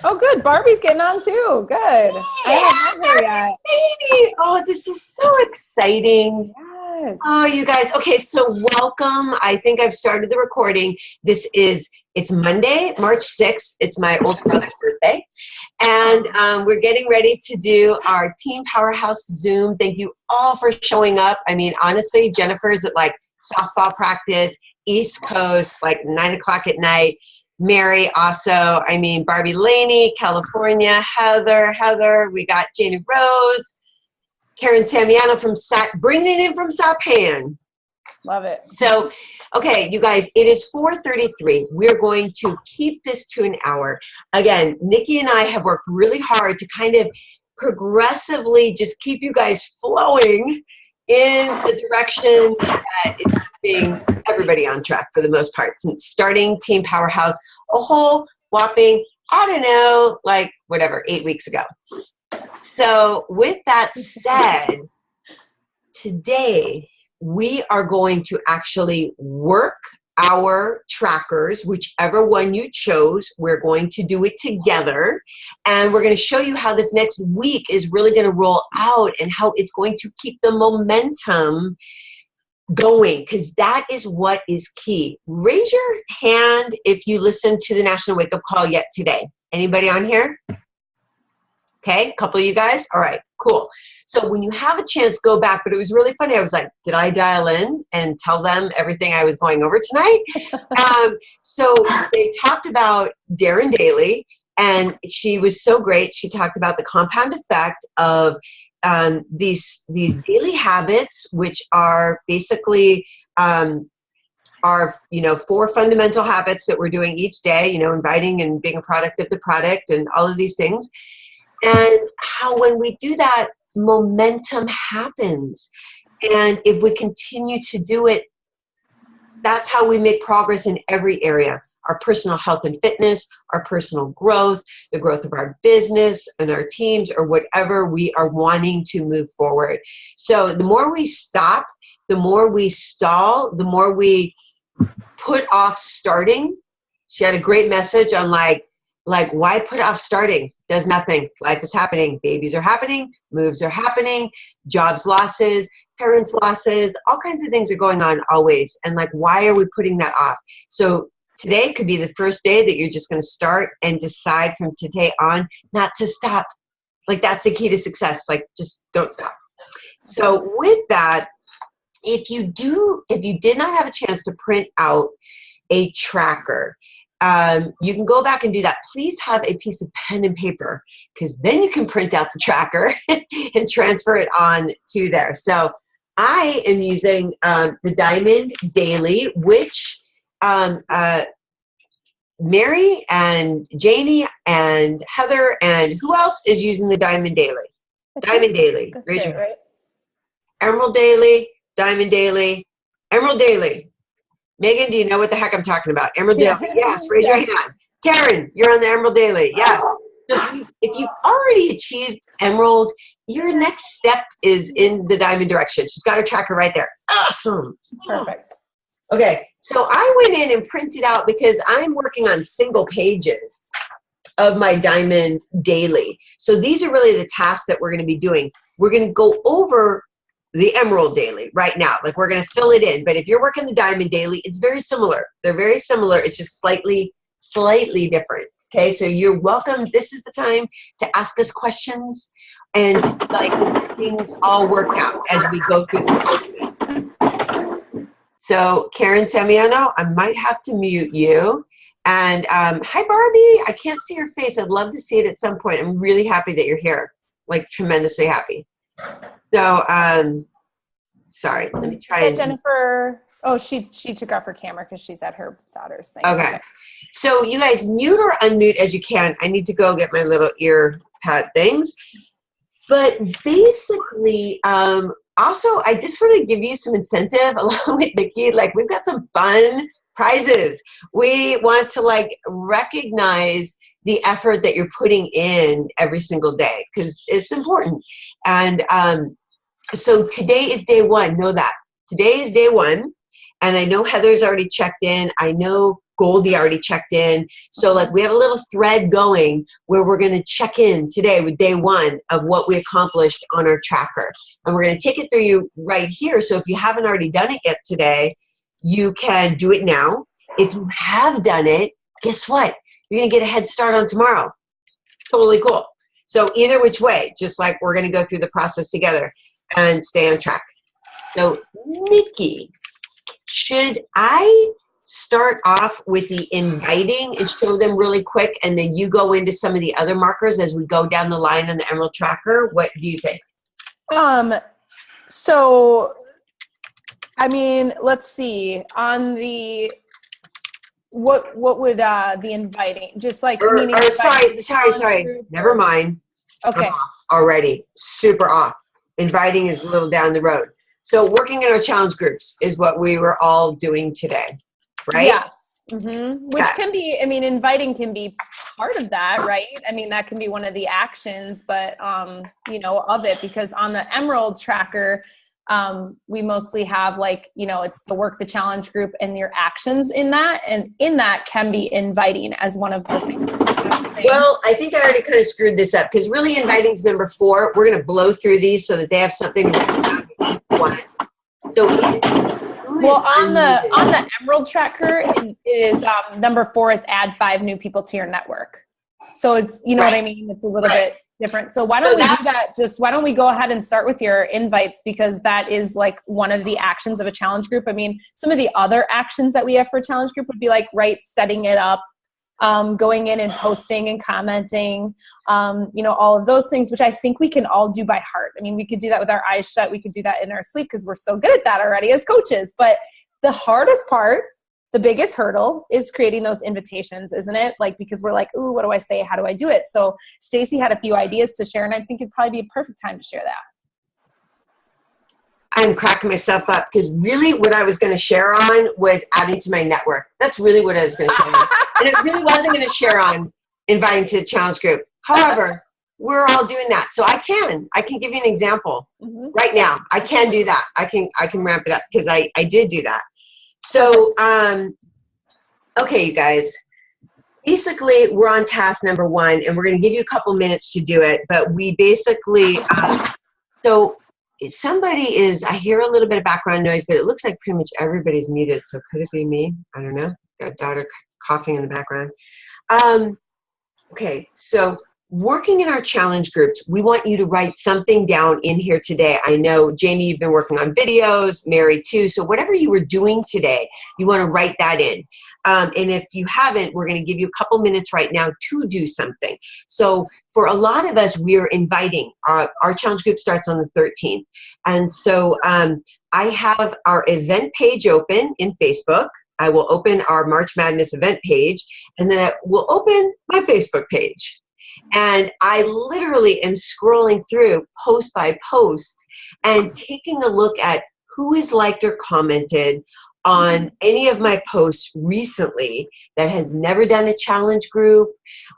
Oh, good. Barbie's getting on too. Good. Yeah, I haven't met her yet. baby. Oh, this is so exciting. Yes. Oh, you guys. Okay, so welcome. I think I've started the recording. It's Monday, March 6th. It's my older brother's birthday. And we're getting ready to do our Team Powerhouse Zoom. Thank you all for showing up. I mean, honestly, Jennifer's at like softball practice, East Coast, like 9 o'clock at night. Mary also, I mean, Barbie Laney, California, Heather, we got Janie Rose, Karen Samiano from bringing it in from Sapan. Love it. So, okay, you guys, it is 4:33. We're going to keep this to an hour. Again, Nikki and I have worked really hard to kind of progressively just keep you guys flowing in the direction that is keeping everybody on track for the most part, since starting Team Powerhouse a whole whopping, I don't know, like whatever, 8 weeks ago. So with that said, today we are going to actually work our trackers, whichever one you chose. We're going to do it together, and we're going to show you how this next week is really going to roll out and how it's going to keep the momentum going, because that is what is key. Raise your hand if you listened to the National Wake Up Call yet today. Anybody on here? Okay, a couple of you guys. All right, cool. So when you have a chance, go back. But it was really funny. I was like, did I dial in and tell them everything I was going over tonight? So they talked about Darren Daly, and she was so great. She talked about the compound effect of these daily habits, which are basically are 4 fundamental habits that we're doing each day. Inviting and being a product of the product, and all of these things. And how when we do that, momentum happens. And if we continue to do it, that's how we make progress in every area. Our personal health and fitness, our personal growth, the growth of our business and our teams, or whatever we are wanting to move forward. So the more we stop, the more we stall, the more we put off starting. She had a great message on like why put off starting? Does nothing. Life is happening. Babies are happening. Moves are happening. Jobs losses, parents losses, all kinds of things are going on always. And why are we putting that off? So today could be the first day that you're just going to start and decide from today on not to stop. That's the key to success. Just don't stop. So with that, if you did not have a chance to print out a tracker, you can go back and do that. Please have a piece of pen and paper, because then you can print out the tracker and transfer it on to there. So I am using the Diamond Daily, which Mary and Janie and Heather and who else is using the Diamond Daily? Diamond Daily. Raise your hand. Emerald Daily, Diamond Daily, Emerald Daily. Megan, do you know what the heck I'm talking about? Emerald Daily. Yes, raise your hand. Karen, you're on the Emerald Daily. Yes. So if you've already achieved Emerald, your next step is in the Diamond direction. She's got her tracker right there. Awesome. Perfect. Okay, so I went in and printed out, because I'm working on single pages of my Diamond Daily. So these are really the tasks that we're going to be doing. We're going to go over the Emerald Daily right now. We're going to fill it in. But if you're working the Diamond Daily, it's very similar. They're very similar. It's just slightly different. Okay, so you're welcome. This is the time to ask us questions and things all work out as we go through the process. So Karen Samiano, I might have to mute you. And hi, Barbie. I can't see your face. I'd love to see it at some point. I'm really happy that you're here. Tremendously happy. So, sorry, let me try. Jennifer, she took off her camera because she's at her solder's thing. Okay. So you guys mute or unmute as you can. I need to go get my little ear pad things. But basically, also, I just want to give you some incentive along with Nikki. We've got some fun prizes. We want to recognize the effort that you're putting in every single day, because it's important. And so today is day 1. Know that. Today is day 1. And I know Heather's already checked in. I know Goldie already checked in. So like we have a little thread going where we're going to check in today with day 1 of what we accomplished on our tracker. And we're going to take it through you right here. So if you haven't already done it yet today, you can do it now. If you have done it, guess what? You're going to get a head start on tomorrow. Totally cool. So either which way, just like we're going to go through the process together and stay on track. So Nikki, should I start off with the inviting and show them really quick, and then you go into some of the other markers as we go down the line on the Emerald Tracker? What do you think? So, I mean, let's see. On the what would the inviting, just like meaning sorry. Never mind. Okay. I'm off already. Super off. Inviting is a little down the road. So working in our challenge groups is what we were all doing today, right? Yes. Which can be, I mean, inviting can be part of that, right? I mean, that can be one of the actions, but, you know, of it, because on the Emerald Tracker, we mostly have like, you know, it's the work, the challenge group and your actions in that. And in that can be inviting as one of the things. Well, I think I already kind of screwed this up because really inviting is number 4. We're going to blow through these so that they have something to one. So well, on the Emerald Tracker, it is number 4 is add 5 new people to your network. So it's, you know what I mean? It's a little bit different. So why don't we do that? Just why don't we go ahead and start with your invites, because that is like one of the actions of a challenge group. I mean, some of the other actions that we have for a challenge group would be like, setting it up, going in and posting and commenting, you know, all of those things, which I think we can all do by heart. I mean, we could do that with our eyes shut. We could do that in our sleep because we're so good at that already as coaches. But the hardest part, the biggest hurdle, is creating those invitations, isn't it? Like, because we're like, ooh, what do I say? How do I do it? So Stacy had a few ideas to share, and I think it'd probably be a perfect time to share that. I'm cracking myself up because really what I was going to share on was adding to my network. That's really what I was going to share on. And it really wasn't going to share on inviting to the challenge group. However, we're all doing that. So I can give you an example right now. I can do that. I can ramp it up because I did do that. So, okay, you guys, basically we're on task number 1 and we're going to give you a couple minutes to do it. But we basically, so somebody is, I hear a little bit of background noise, but it looks like pretty much everybody's muted. So could it be me? I don't know. Got a daughter coughing in the background. Okay, so working in our challenge groups, we want you to write something down in here today. I know, Janie, you've been working on videos, Mary too. So whatever you were doing today, you want to write that in. And if you haven't, we're going to give you a couple minutes right now to do something. So for a lot of us, we're inviting. Our challenge group starts on the 13th. And so I have our event page open in Facebook. I will open our March Madness event page, and then I will open my Facebook page. And I literally am scrolling through post by post and taking a look at who has liked or commented on any of my posts recently that has never done a challenge group,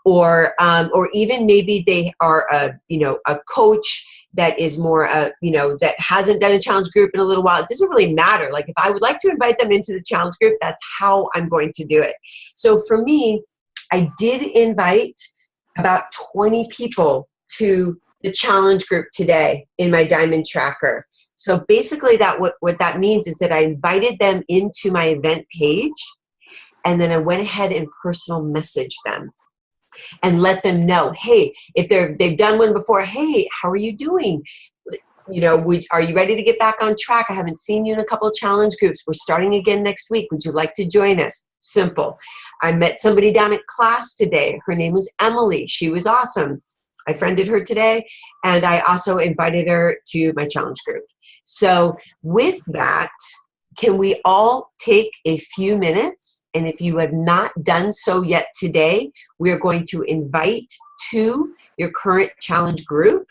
or even maybe they are a coach that is more that hasn't done a challenge group in a little while. It doesn't really matter. Like if I would like to invite them into the challenge group, that's how I'm going to do it. So for me, I did invite about 20 people to the challenge group today in my Diamond Tracker. So basically what that means is that I invited them into my event page, and then I went ahead and personal messaged them and let them know, hey, if they've done one before, hey, how are you doing? You know, are you ready to get back on track? I haven't seen you in a couple of challenge groups. We're starting again next week. Would you like to join us? Simple. I met somebody down at class today. Her name was Emily. She was awesome. I friended her today, and I also invited her to my challenge group. So with that, can we all take a few minutes? And if you have not done so yet today, we are going to invite to your current challenge group.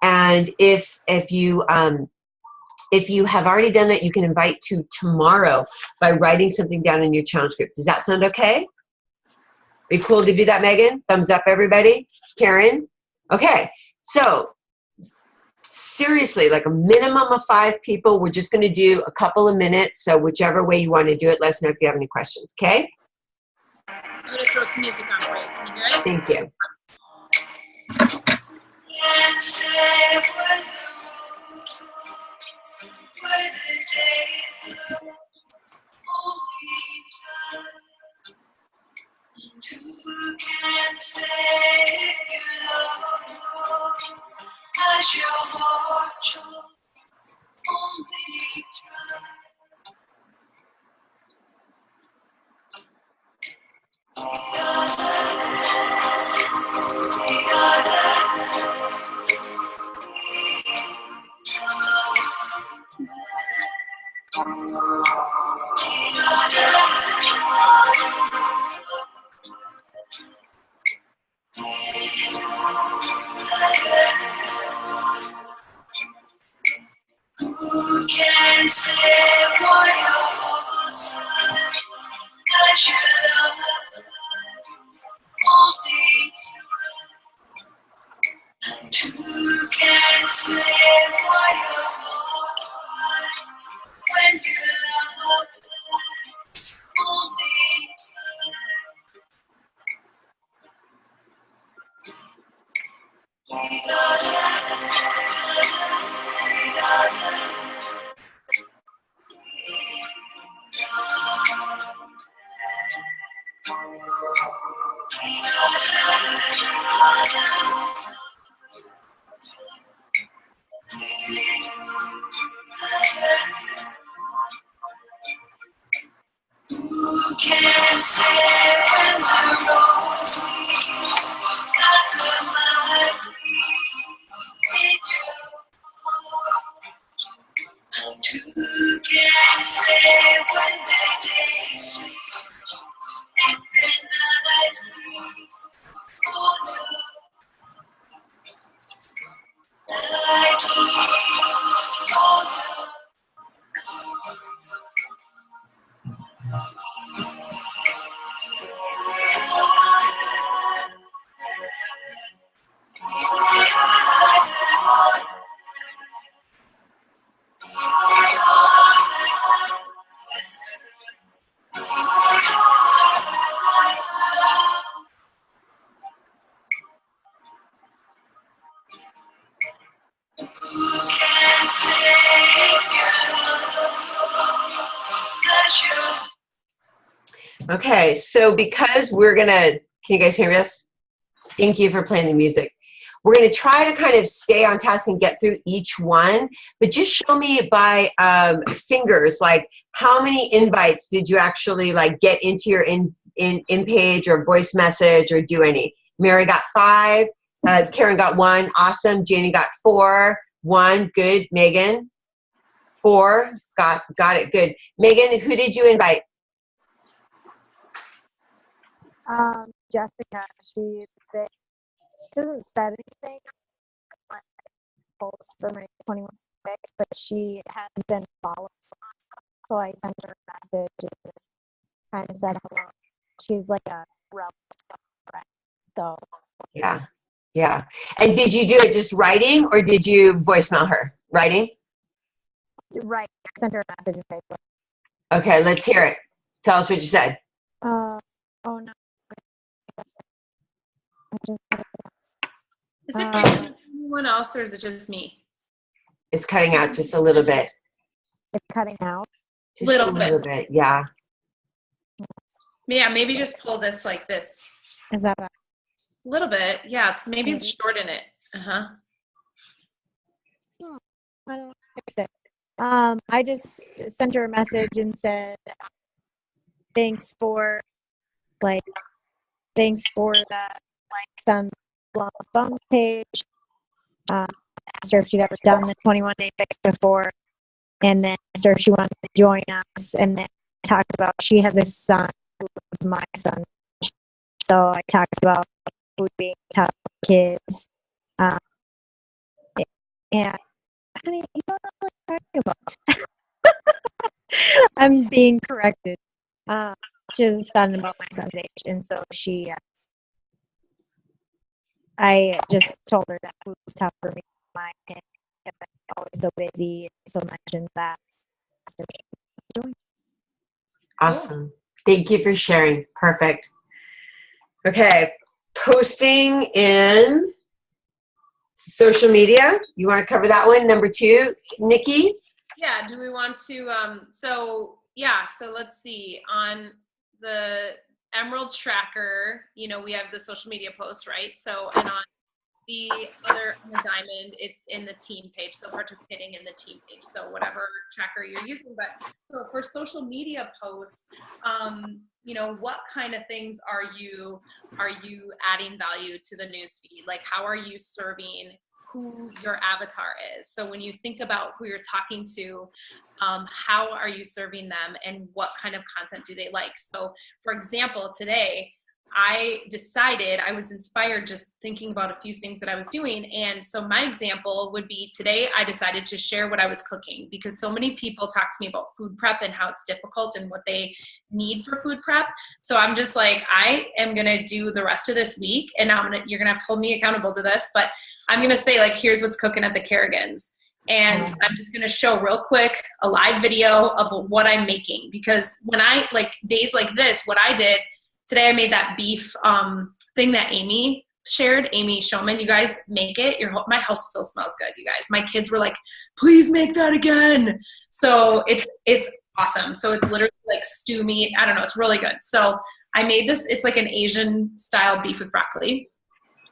And if you have already done that, you can invite to tomorrow by writing something down in your challenge group. Does that sound okay? Be cool to do that, Megan? Thumbs up, everybody. Karen? Okay, so seriously, like a minimum of 5 people. We're just going to do a couple of minutes. So whichever way you want to do it, let us know if you have any questions, okay? I'm going to throw some music on for you. Can you hear it? Thank you. Can't say where the road goes, where the day flows, only time. And who can say if your love grows as your heart shows, only time. Who can say what your heart says as your love lies, only time. And who can say what your heart cries when your love lies, only time. We Who can say when the roads meet that there might be in you? And who can say when the days sleep if the night leaves? Oh no, the light leaves. Oh no. Okay, so because we're gonna, can you guys hear this? Thank you for playing the music. We're gonna try to kind of stay on task and get through each one, but just show me by fingers, like how many invites did you actually like get into your in page or voice message or do any? Mary got 5, Karen got 1, awesome. Janie got 4, 1, good. Megan, 4, got it, good. Megan, who did you invite? Jessica, she doesn't say anything on my post for my 21 weeks, but she has been following. So I sent her a message and just kind of said hello. She's like a relative friend. So Yeah. And did you do it just writing or did you voicemail her? Writing? Right. I sent her a message on Facebook. Okay, let's hear it. Tell us what you said. Oh no. Is it cutting anyone else or is it just me? It's cutting out just a little bit. It's cutting out? Just a little bit, yeah. Yeah, maybe just pull this like this. Is that better? A little bit, yeah. Maybe it's shorten it. I don't fix it. I just sent her a message and said, thanks for the some phone page. Asked her if she'd ever done the 21-day fix before, and then asked her if she wanted to join us, and then talked about she has a son who is my son. So I talked about food being tough for kids. And honey, you don't know what I'm talking about. I'm being corrected. She has a son about my son's age, and so I just told her that food was tough for me. And I'm always so busy, so mentioned that. Awesome. Thank you for sharing. Perfect. Okay, posting in social media. You want to cover that one? Number 2, Nikki? Yeah, do we want to, so let's see. On the Emerald Tracker, you know, we have the social media posts, right? So, and on on the Diamond, it's in the team page, so participating in the team page, so whatever tracker you're using. But so for social media posts, you know, what kind of things are you adding value to the newsfeed? Like, how are you serving who your avatar is? So when you think about who you're talking to, how are you serving them, and what kind of content do they like? So for example, today I decided, I was inspired just thinking about a few things that I was doing. And so my example would be, today I decided to share what I was cooking, because so many people talk to me about food prep and how it's difficult and what they need for food prep. So I'm just like, I am going to do the rest of this week, and you're going to have to hold me accountable to this, but I'm going to say, like, here's what's cooking at the Kerrigans. And I'm just going to show real quick a live video of what I'm making, because when days like this, what I did today, I made that beef thing that Amy shared, Amy Showman. You guys make it. My house still smells good, you guys. My kids were like, please make that again. So it's awesome. So it's literally like stew meat. I don't know. It's really good. So I made this. It's like an Asian style beef with broccoli.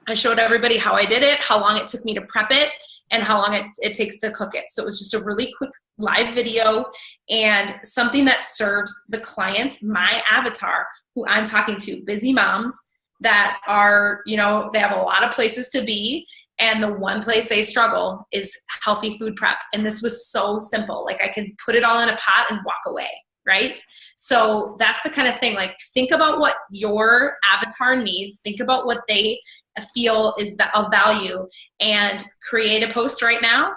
I showed everybody how I did it, how long it took me to prep it, and how long it takes to cook it. So it was just a really quick live video, and something that serves the clients, my avatar, who I'm talking to, busy moms that are, you know, they have a lot of places to be, and the one place they struggle is healthy food prep. And this was so simple. Like, I could put it all in a pot and walk away, right? So that's the kind of thing, like, think about what your avatar needs, think about what they feel is of value, and create a post right now.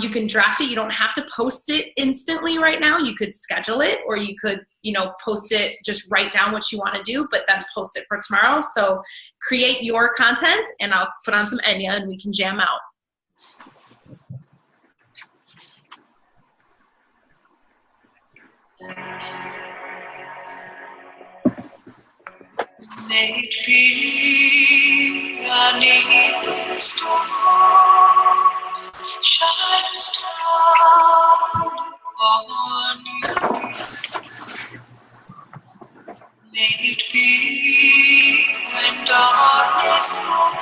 You can draft it. You don't have to post it instantly right now. You could schedule it, or you could, you know, post it, just write down what you want to do, but then post it for tomorrow. So create your content, and I'll put on some Enya and we can jam out. May it be an evening star, shines down upon you. May it be when darkness falls.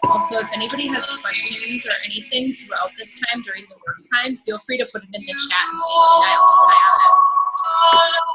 Also, if anybody has questions or anything throughout this time during the work time, feel free to put it in the chat, and Stacey and I will keep an eye on it.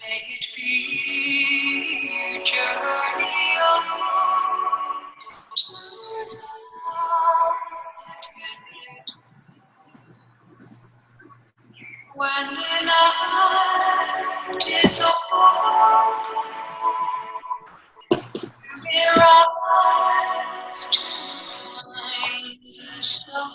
May it be a journey of when the night is over, you may rise to find the sun.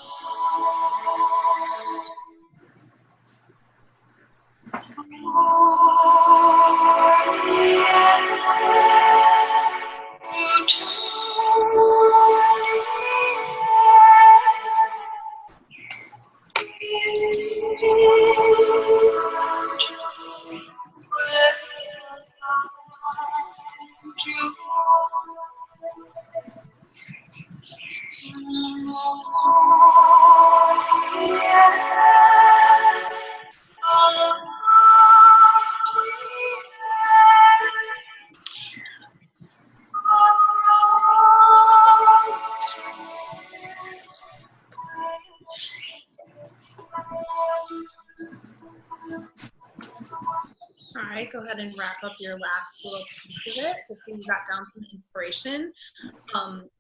All right, go ahead and wrap up your last little piece of it. Hopefully you got down some inspiration.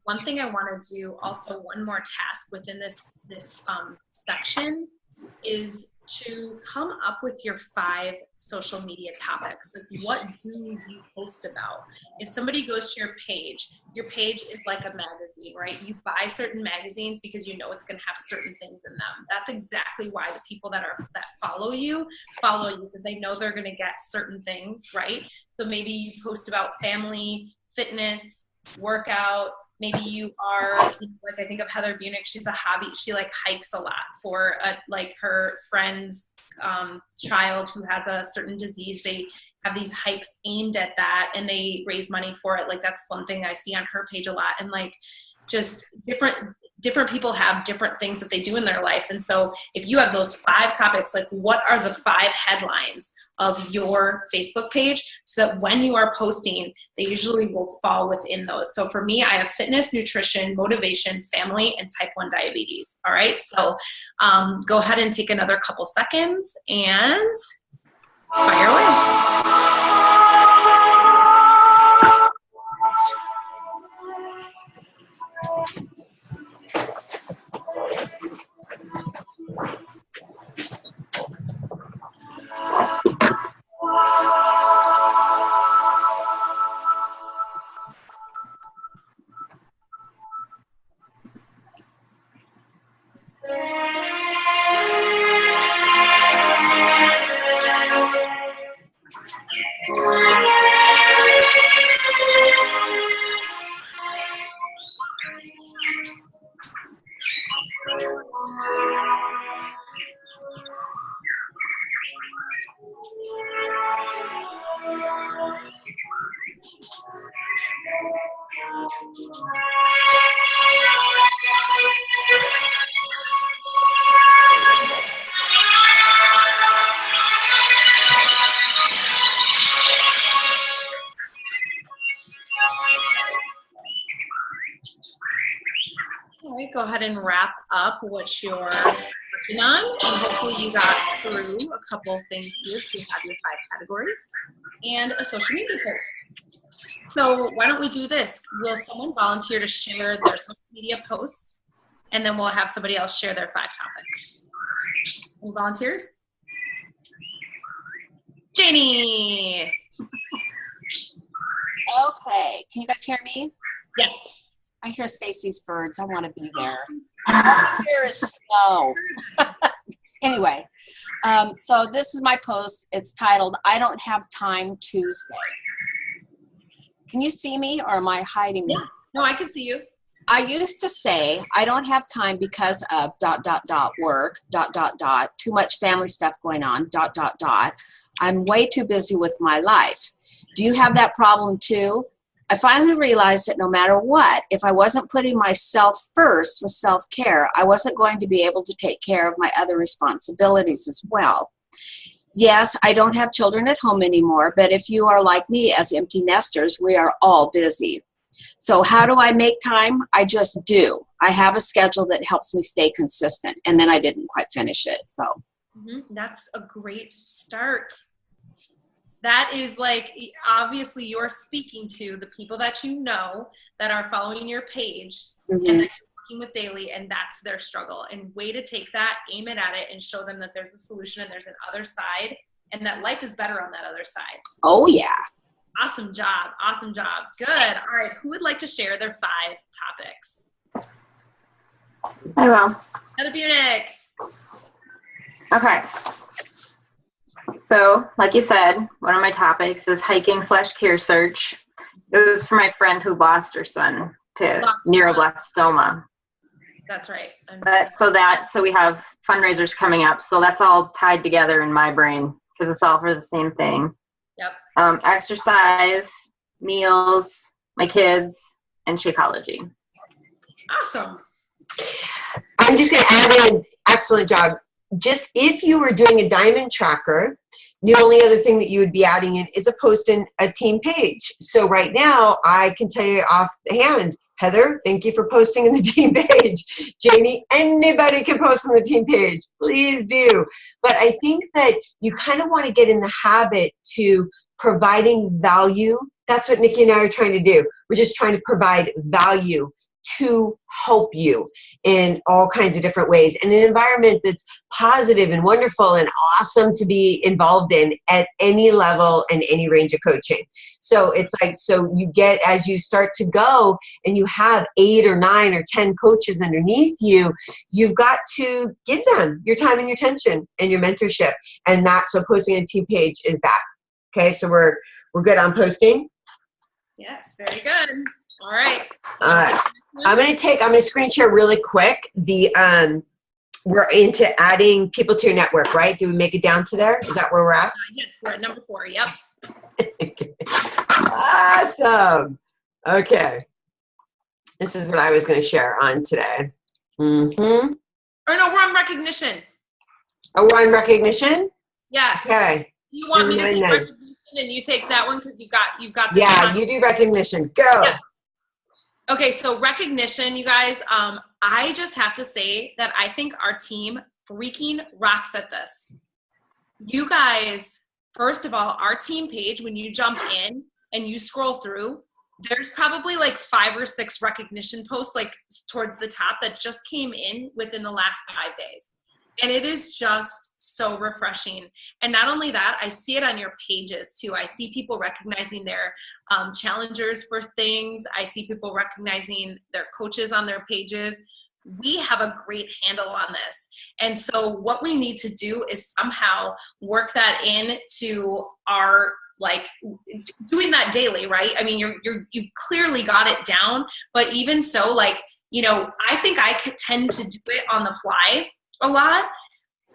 One thing I want to do, also one more task within this section, is to come up with your 5 social media topics. Like, what do you post about? If somebody goes to your page is like a magazine, right? You buy certain magazines because you know it's going to have certain things in them. That's exactly why the people that follow you because they know they're going to get certain things, right? So maybe you post about family, fitness, workout. Maybe you are, like, I think of Heather Bunick. She's a hobby. She like hikes a lot for like her friend's child who has a certain disease. They have these hikes aimed at that and they raise money for it. Like, that's one thing I see on her page a lot. And like, just different people have different things that they do in their life. And so if you have those 5 topics, like, what are the 5 headlines of your Facebook page, so that when you are posting, they usually will fall within those. So for me, I have fitness, nutrition, motivation, family, and type 1 diabetes. All right. So go ahead and take another couple seconds and fire away. All right, go ahead and wrap up what you're working on, and hopefully you got through a couple of things here to have your 5 categories and a social media post. So why don't we do this? Will someone volunteer to share their social media post, and then we'll have somebody else share their 5 topics. Any volunteers? Janie. Okay, can you guys hear me? Yes. I hear Stacy's birds. I want to be there. All I hear is snow. Anyway, so this is my post. It's titled, I Don't Have Time Tuesday. Can you see me, or am I hiding? Yeah, no, I can see you. I used to say, I don't have time because of ... work, ... too much family stuff going on, ... I'm way too busy with my life. Do you have that problem too? I finally realized that no matter what, if I wasn't putting myself first with self-care, I wasn't going to be able to take care of my other responsibilities as well. Yes, I don't have children at home anymore, but if you are like me as empty nesters, we are all busy. So how do I make time? I just do. I have a schedule that helps me stay consistent, and then I didn't quite finish it. So that's a great start. That is, like, obviously you're speaking to the people that you know that are following your page and that you're working with daily, and that's their struggle. And way to take that, aim it at it, and show them that there's a solution and there's an other side, and that life is better on that other side. Oh, yeah. Awesome job. Awesome job. Good. All right. Who would like to share their 5 topics? I will. Heather Bunick. Okay. So, like you said, one of my topics is hiking/care search. It was for my friend who lost her son to neuroblastoma. That's right. So we have fundraisers coming up. So that's all tied together in my brain because it's all for the same thing. Yep. Exercise, meals, my kids, and Shakeology. Awesome. I'm just going to add in, excellent job. Just if you were doing a diamond tracker, the only other thing that you would be adding in is a post in a team page. So right now, I can tell you offhand, Heather, thank you for posting in the team page. Jamie, anybody can post on the team page. Please do. But I think that you kind of want to get in the habit to providing value. That's what Nikki and I are trying to do. We're just trying to provide value to help you in all kinds of different ways, in an environment that's positive and wonderful and awesome to be involved in at any level and any range of coaching. So it's like, so you get, as you start to go and you have 8 or 9 or 10 coaches underneath you, you've got to give them your time and your attention and your mentorship. And that, so posting a team page is that. Okay, so we're good on posting. Yes, very good. All right. I'm gonna screen share really quick. We're into adding people to your network, right? Do we make it down to there? Is that where we're at? Yes, we're at number 4. Yep. Awesome. Okay. This is what I was gonna share on today. Mm-hmm. Or no, we're on recognition. Oh, we're on recognition? Yes. Okay. You want me to take recognition and you take that one because you've got this yeah, time. You do recognition. Go. Yes. Okay, so recognition, you guys, I just have to say that I think our team freaking rocks at this. You guys, first of all, our team page, when you jump in and you scroll through, there's probably like 5 or 6 recognition posts like towards the top that just came in within the last 5 days. And it is just so refreshing. And not only that, I see it on your pages too. I see people recognizing their challengers for things. I see people recognizing their coaches on their pages. We have a great handle on this. And so what we need to do is somehow work that into our, like, doing that daily, right? I mean, you've clearly got it down, but even so, like, you know, I think I could tend to do it on the fly a lot,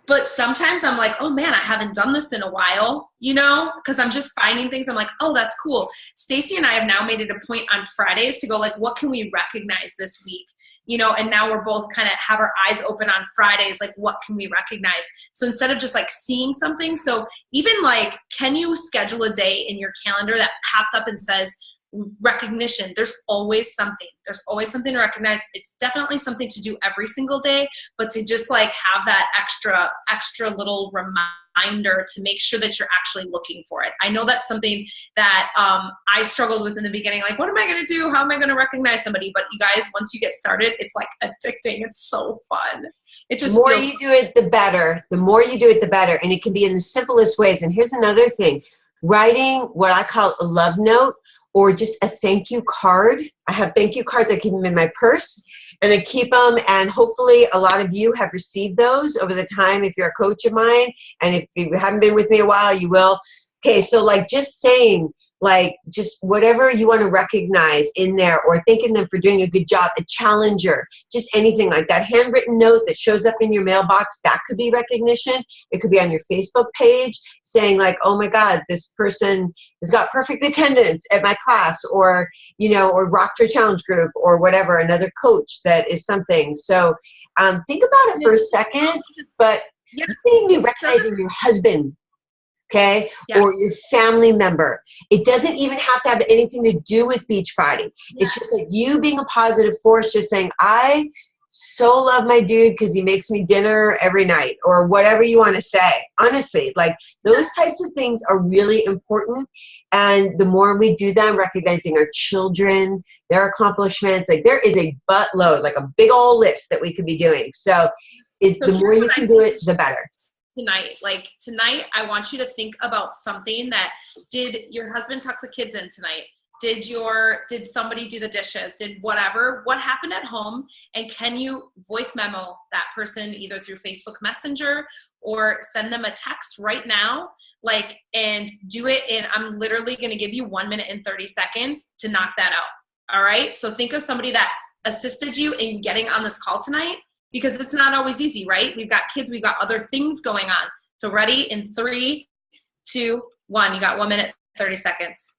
but sometimes I'm like, oh man, I haven't done this in a while, you know, because I'm just finding things. I'm like, oh, that's cool. Stacy and I have now made it a point on Fridays to go like, what can we recognize this week? You know, and now we're both kind of have our eyes open on Fridays, like what can we recognize? So instead of just like seeing something, so even like, can you schedule a day in your calendar that pops up and says, recognition? There's always something to recognize. It's definitely something to do every single day, but to just like have that extra little reminder to make sure that you're actually looking for it. I know that's something that I struggled with in the beginning, like what am I going to do, how am I going to recognize somebody? But you guys, once you get started, it's like addicting. It's so fun. It just the more you do it, the better. The more you do it, the better. And it can be in the simplest ways. And here's another thing, writing what I call a love note, or just a thank you card. I have thank you cards. I keep them in my purse and I keep them. And hopefully a lot of you have received those over the time if you're a coach of mine. And if you haven't been with me a while, you will. Okay, so like just saying, like just whatever you want to recognize in there, or thanking them for doing a good job, a challenger, just anything like that. Handwritten note that shows up in your mailbox, that could be recognition. It could be on your Facebook page saying like, oh my God, this person has got perfect attendance at my class, or, you know, or rocked her challenge group, or whatever, another coach that is something. So think about it for a second, but you can even be recognizing your husband, okay, yeah, or your family member. It doesn't even have to have anything to do with Beach Friday. Yes. It's just like you being a positive force, just saying, I so love my dude because he makes me dinner every night, or whatever you want to say. Honestly, like those types of things are really important. And the more we do them, recognizing our children, their accomplishments, like there is a buttload, like a big old list that we could be doing. So the more you can do it, the better. Tonight, I want you to think about something that, did your husband tuck the kids in tonight? Did somebody do the dishes? Did whatever? What happened at home? And can you voice memo that person either through Facebook Messenger or send them a text right now? Like, and do it in, I'm literally going to give you 1 minute and 30 seconds to knock that out. All right. So think of somebody that assisted you in getting on this call tonight, because it's not always easy, right? We've got kids, we've got other things going on. So ready in 3, 2, 1. You got 1 minute, 30 seconds.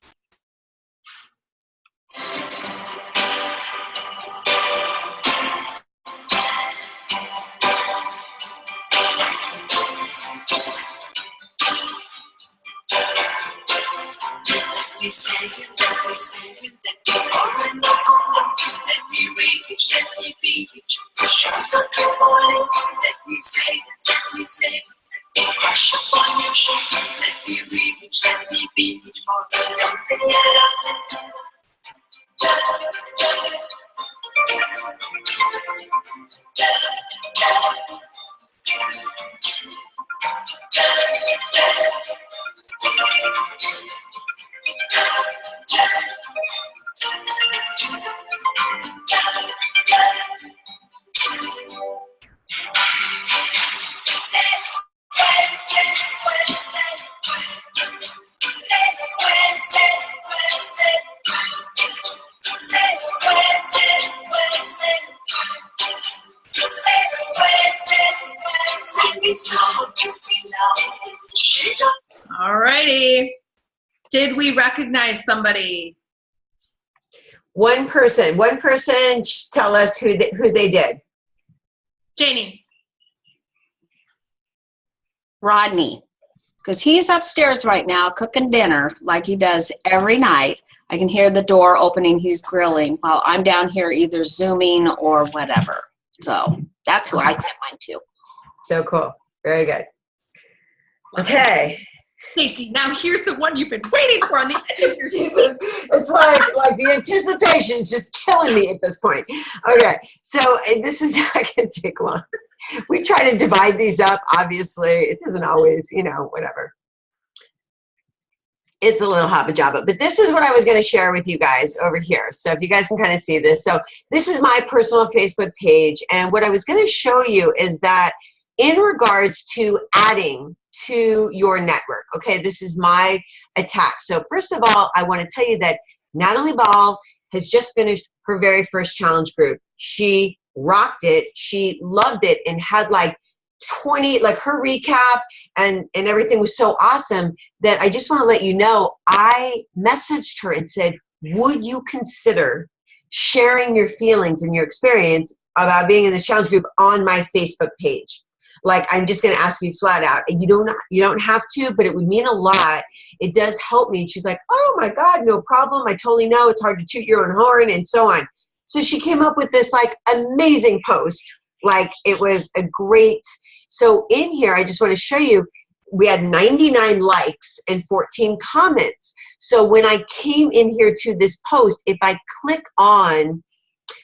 We say it, we say it, me read it, let me be it. The shows up to falling, let me say it, let me say it. The crush upon your shoulder, let me read it, let me be it. For the love I lost it. All righty. Did we recognize somebody? One person tell us who they did. Janie. Rodney, because he's upstairs right now cooking dinner like he does every night. I can hear the door opening, he's grilling, while I'm down here either Zooming or whatever. So that's who I sent mine to. So cool. Very good. Okay. Stacy, now here's the one you've been waiting for on the edge of your seat. It's like the anticipation is just killing me at this point. Okay, so this is not going to take long. We try to divide these up. Obviously, it doesn't always, whatever. It's a little hobba jabba, but this is what I was going to share with you guys over here. So if you guys can kind of see this. So this is my personal Facebook page, and what I was going to show you is that in regards to adding to your network, okay, this is my attack. So first of all, I want to tell you that Natalie Ball has just finished her very first challenge group. She rocked it. She loved it and had like 20, like her recap and everything was so awesome that I just want to let you know, I messaged her and said, would you consider sharing your feelings and your experience about being in this challenge group on my Facebook page? Like, I'm just going to ask you flat out, and you don't have to, but it would mean a lot. It does help me. And she's like, oh my God, no problem. I totally know it's hard to toot your own horn and so on. So she came up with this like amazing post. Like it was a great, so in here, I just want to show you, we had 99 likes and 14 comments. So when I came in here to this post, if I click on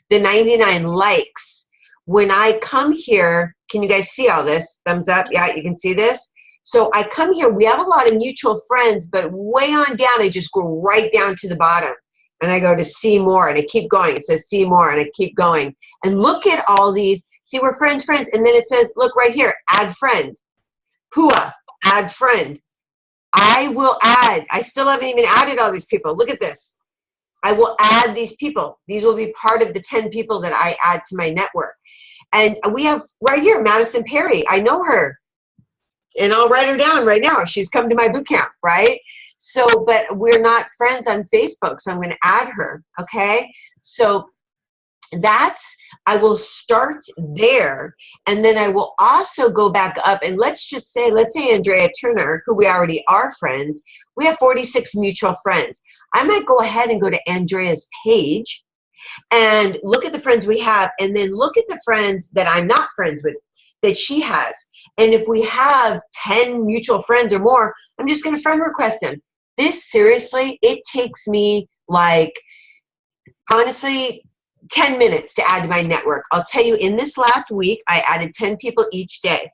the 99 likes, when I come here, can you guys see all this? Thumbs up. Yeah, you can see this. So I come here. We have a lot of mutual friends, but way on down, I just go right down to the bottom. And I go to see more, and I keep going. It says see more, and I keep going. And look at all these. See, we're friends. And then it says, look right here, add friend. Pua, add friend. I will add. I still haven't even added all these people. Look at this. I will add these people. These will be part of the 10 people that I add to my network. And we have right here, Madison Perry. I know her. And I'll write her down right now. She's come to my boot camp, right? So, but we're not friends on Facebook, so I'm going to add her, okay? So I will start there, and then I will also go back up, and let's say Andrea Turner, who we already are friends, we have 46 mutual friends. I might go ahead and go to Andrea's page and look at the friends we have, and then look at the friends that I'm not friends with that she has. And if we have 10 mutual friends or more, I'm just going to friend request them. This, seriously, it takes me like, honestly, 10 minutes to add to my network. I'll tell you, in this last week, I added 10 people each day.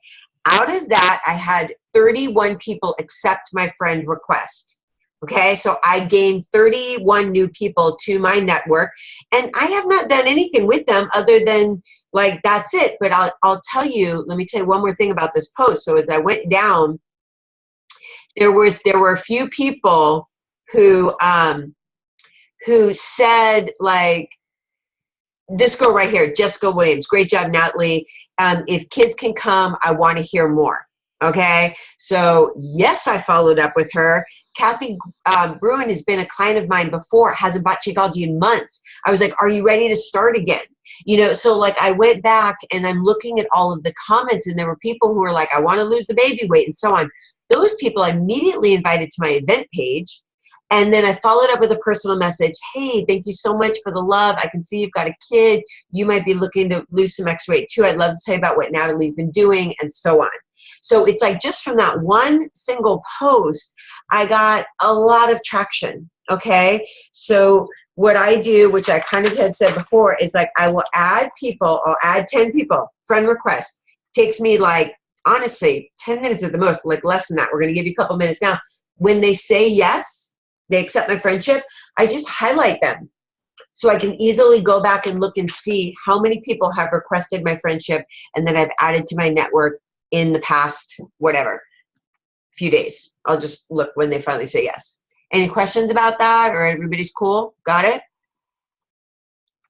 Out of that, I had 31 people accept my friend request. Okay, so I gained 31 new people to my network, and I have not done anything with them other than like, that's it. But I'll tell you, let me tell you one more thing about this post. So as I went down, there were a few people who said, like, this girl right here, Jessica Williams, great job, Natalie. If kids can come, I want to hear more. Okay, so yes, I followed up with her. Kathy Bruin has been a client of mine before, hasn't bought Shakeology in months. I was like, are you ready to start again? You know, so like I went back and I'm looking at all of the comments, and there were people who were like, I want to lose the baby weight and so on. Those people I immediately invited to my event page. And then I followed up with a personal message. Hey, thank you so much for the love. I can see you've got a kid. You might be looking to lose some extra weight too. I'd love to tell you about what Natalie's been doing, and so on. So it's like just from that one single post, I got a lot of traction, okay? So what I do, which I kind of had said before, is like I will add people. I'll add 10 people, friend request. Takes me like, honestly, 10 minutes at the most, like less than that. We're going to give you a couple minutes now. When they say yes, they accept my friendship, I just highlight them. So I can easily go back and look and see how many people have requested my friendship and that I've added to my network in the past, whatever, few days. I'll just look when they finally say yes. Any questions about that, or everybody's cool? Got it?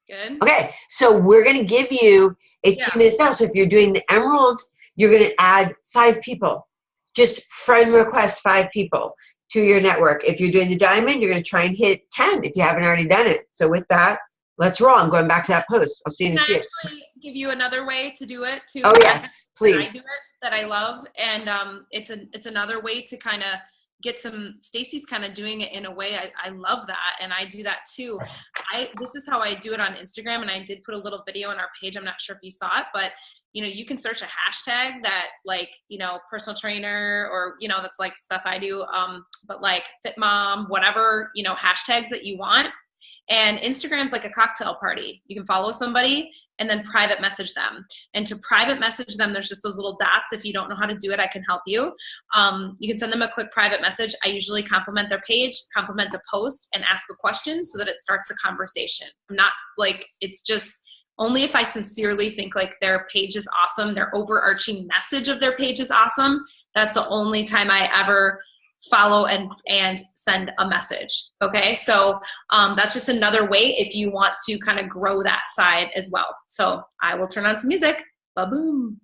Good. Okay, so we're going to give you a few minutes now. So if you're doing the Emerald, you're going to add 5 people. Just friend request 5 people to your network. If you're doing the Diamond, you're going to try and hit 10 if you haven't already done it. So with that, let's roll. I'm going back to that post. I'll see you in a few. Can I actually give you another way to do it too? Oh, yes, please. I do it that I love, and it's another way to kind of get some. Stacy's kind of doing it in a way I love that, and I do that too. This is how I do it on Instagram, and I did put a little video on our page. I'm not sure if you saw it, but you can search a hashtag that, like, personal trainer, or that's like stuff I do, but like fit mom, whatever, hashtags that you want. And Instagram's like a cocktail party. You can follow somebody and then private message them. And to private message them, there's just those little dots. If you don't know how to do it, I can help you. You can send them a quick private message. I usually compliment their page, compliment a post, and ask a question so that it starts a conversation. I'm not like, it's just only if I sincerely think like their page is awesome, their overarching message of their page is awesome. That's the only time I ever follow and send a message. Okay, so that's just another way if you want to kind of grow that side as well. So I will turn on some music. Ba-boom.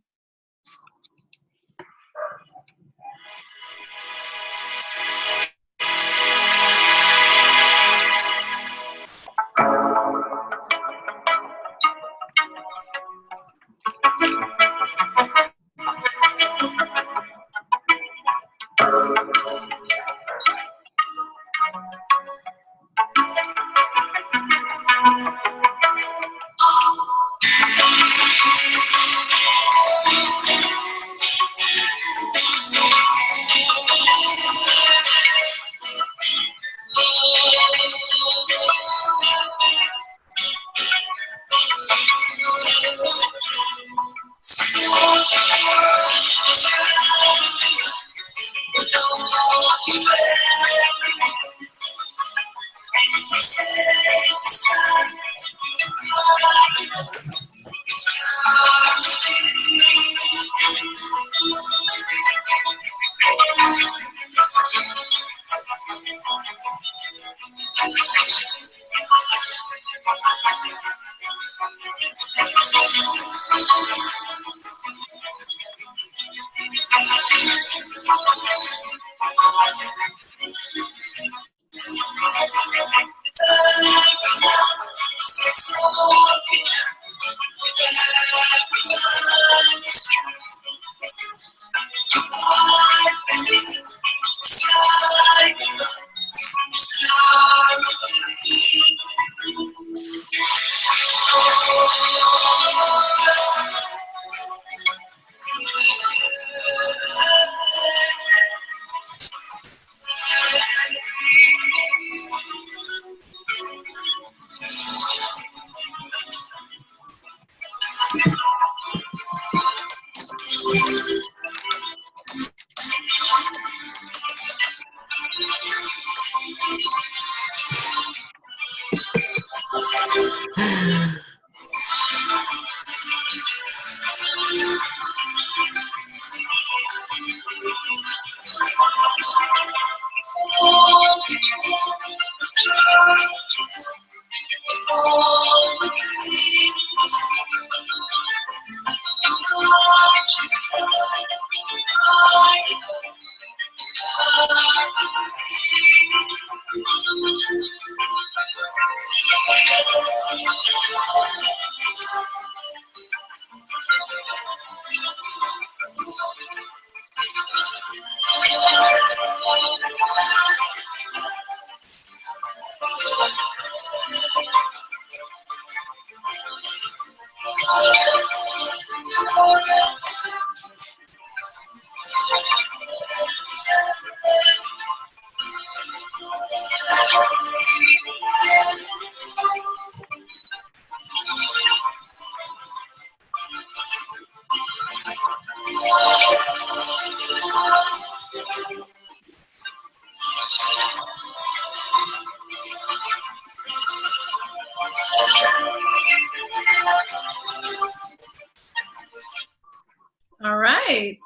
All right.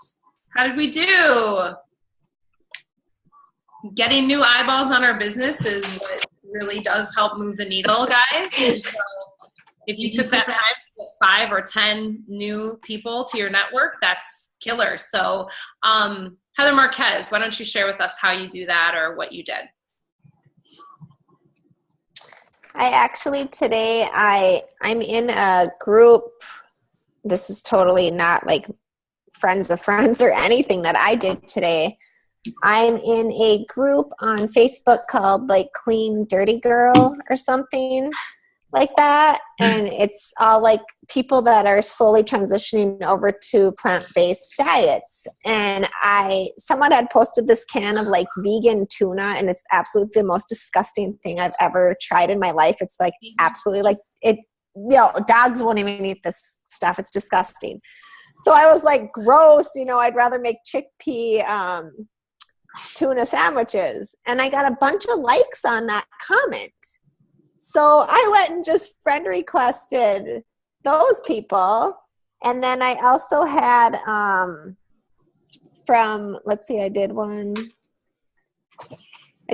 How did we do? Getting new eyeballs on our business is what really does help move the needle, guys. And so if you took that time to get 5 or 10 new people to your network, that's killer. So Heather Marquez, why don't you share with us how you do that or what you did? I actually today I'm in a group. This is totally not like friends of friends or anything that I did today. I'm in a group on Facebook called like Clean Dirty Girl or something like that. And it's all like people that are slowly transitioning over to plant-based diets. And someone had posted this can of like vegan tuna, and it's absolutely the most disgusting thing I've ever tried in my life. It's like absolutely like it, dogs won't even eat this stuff. It's disgusting. So I was like, gross, I'd rather make chickpea tuna sandwiches. And I got a bunch of likes on that comment. So I went and just friend requested those people. And then I also had I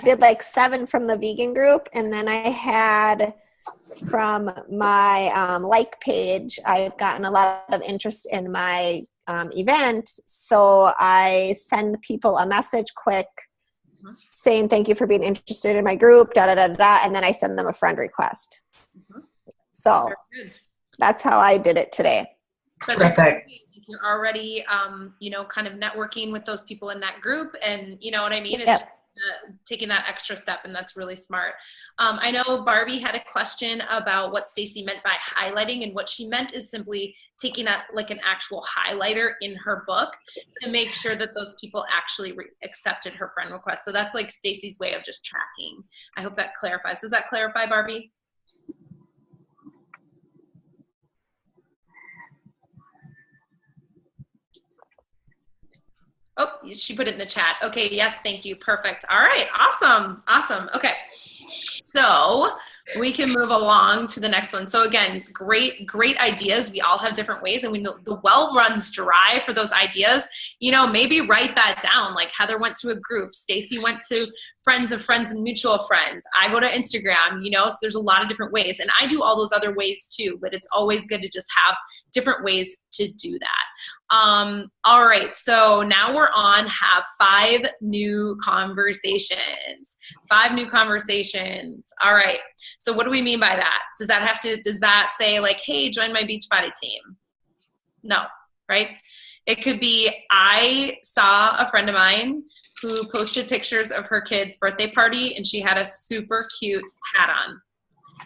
did like 7 from the vegan group. And then I had from my like page, I've gotten a lot of interest in my event. So I send people a message quick saying, thank you for being interested in my group, and then I send them a friend request. So that's how I did it today. Perfect. You're already, kind of networking with those people in that group, and you know what I mean? It's Yep. just, taking that extra step, and that's really smart. I know Barbie had a question about what Stacy meant by highlighting, and what she meant is simply taking like an actual highlighter in her book to make sure that those people actually accepted her friend request. So that's like Stacy's way of just tracking. I hope that clarifies. Does that clarify, Barbie? Oh, she put it in the chat. Okay, yes, thank you. Perfect. All right, awesome. Okay, so we can move along to the next one. So again, great ideas. We all have different ways, and we know the well runs dry for those ideas. Maybe write that down. Like Heather went to a group, Stacy went to friends of friends and mutual friends. I go to Instagram, so there's a lot of different ways, and I do all those other ways too, but it's always good to just have different ways to do that. All right, so now we're on have 5 new conversations. 5 new conversations. All right, so what do we mean by that? Does that say like, hey, join my Beachbody team? No, right? It could be, I saw a friend of mine who posted pictures of her kid's birthday party, and she had a super cute hat on.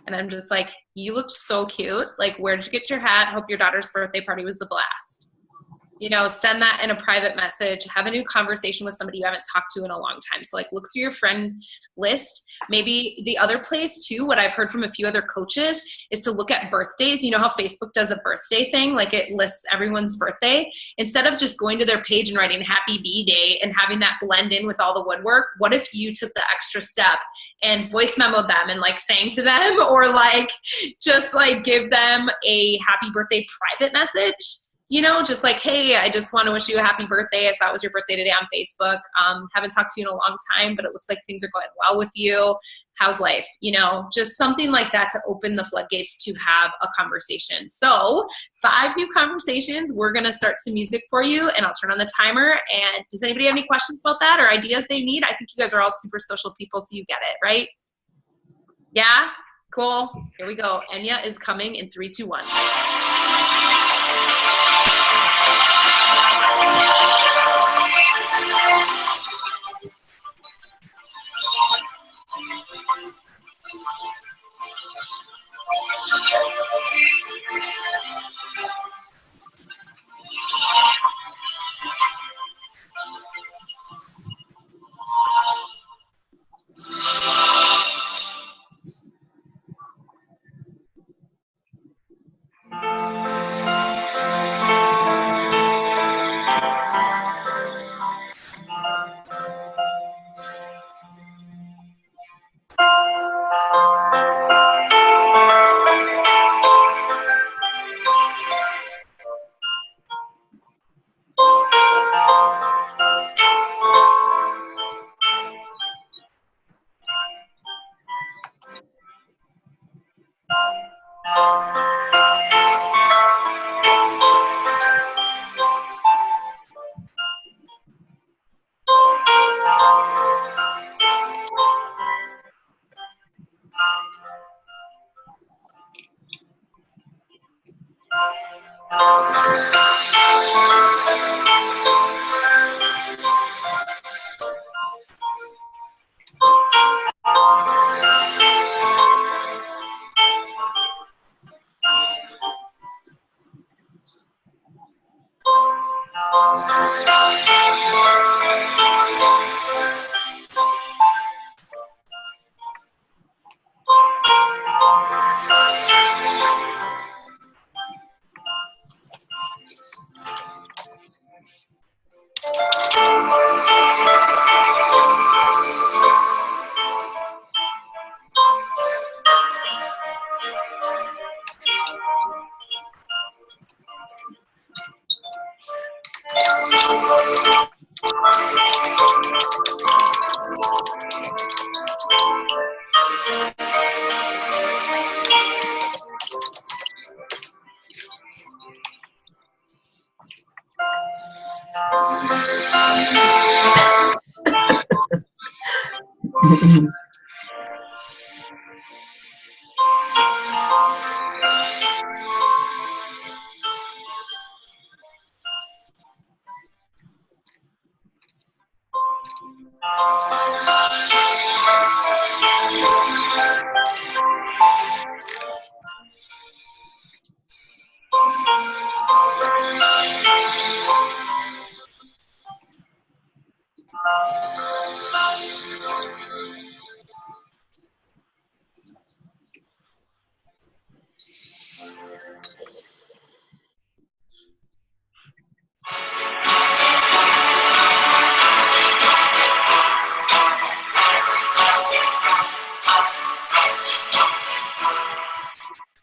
And I'm just like, you looked so cute. Like, where did you get your hat? Hope your daughter's birthday party was the blast. Send that in a private message. Have a new conversation with somebody you haven't talked to in a long time. So like, look through your friend list. Maybe the other place too, what I've heard from a few other coaches is to look at birthdays. You know how Facebook does a birthday thing? Like it lists everyone's birthday. Instead of just going to their page and writing happy B-Day and having that blend in with all the woodwork, what if you took the extra step and voice memoed them and like sang to them, or like just like give them a happy birthday private message? Just like, hey, I just want to wish you a happy birthday. I saw it was your birthday today on Facebook. Haven't talked to you in a long time, but it looks like things are going well with you. How's life? Just something like that to open the floodgates to have a conversation. So 5 new conversations. We're going to start some music for you, and I'll turn on the timer. And does anybody have any questions about that or ideas they need? I think you guys are all super social people, so you get it, right? Yeah? Cool. Here we go. Enya is coming in 3, 2, 1.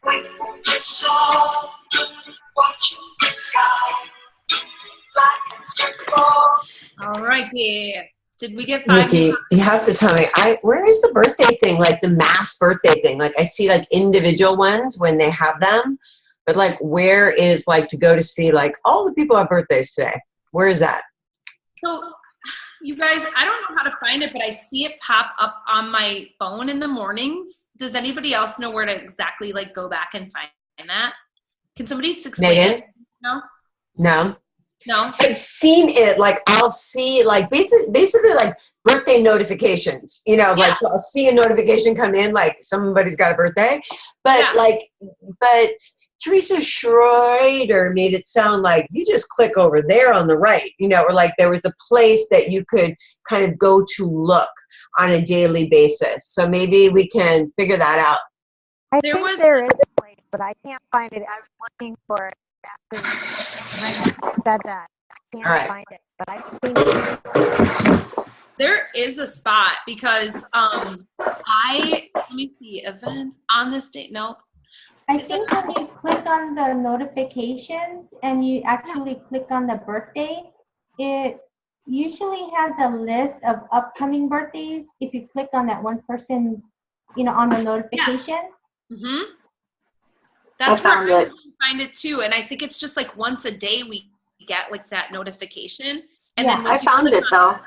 Wait for the sun, watching the sky, black and circle. All righty. Did we get 5 Nikki, you have to tell me, where is the birthday thing, like the mass birthday thing? Like I see like individual ones when they have them, but like where is like to go to see like all the people have birthdays today? Where is that? So you guys, I don't know how to find it, but I see it pop up on my phone in the mornings. Does anybody else know where to exactly like go back and find that? Can somebody explain Megan? it? No? No? No? I've seen it, like I'll see like basically like birthday notifications, you know, like so I'll see a notification come in like somebody's got a birthday, but but Teresa Schroeder made it sound like you just click over there on the right, you know, or like there was a place that you could kind of go to look on a daily basis. So maybe we can figure that out. I think there is a place, but I can't find it. I'm looking for it after you said that. I can't find it, but I've seen it. There is a spot because let me see, events on this date. No. I think when you click on the notifications and you actually click on the birthday, it usually has a list of upcoming birthdays if you click on that one person's, you know, on the notification. Yes. Mm-hmm. That's where I find it too. And I think it's just like once a day we get like that notification. And then I found it though.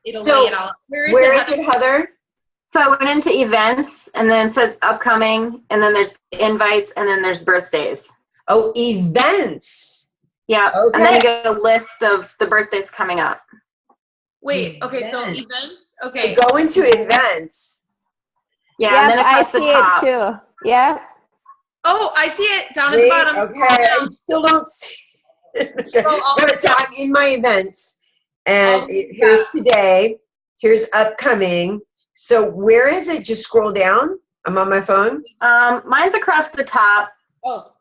It'll lay it out. Where is it, Heather? So I went into events and then it says upcoming and then there's invites and then there's birthdays. Oh, events. Yeah. Okay. And then you get a list of the birthdays coming up. Wait, okay, so events. Okay. So go into events. Yeah, yep, and then I see it too. Yeah. Oh, I see it down at the bottom. Okay, I still don't see it. I'm in my events, and here's today. Here's upcoming. So where is it? Just scroll down. I'm on my phone. Mine's across the top. Oh.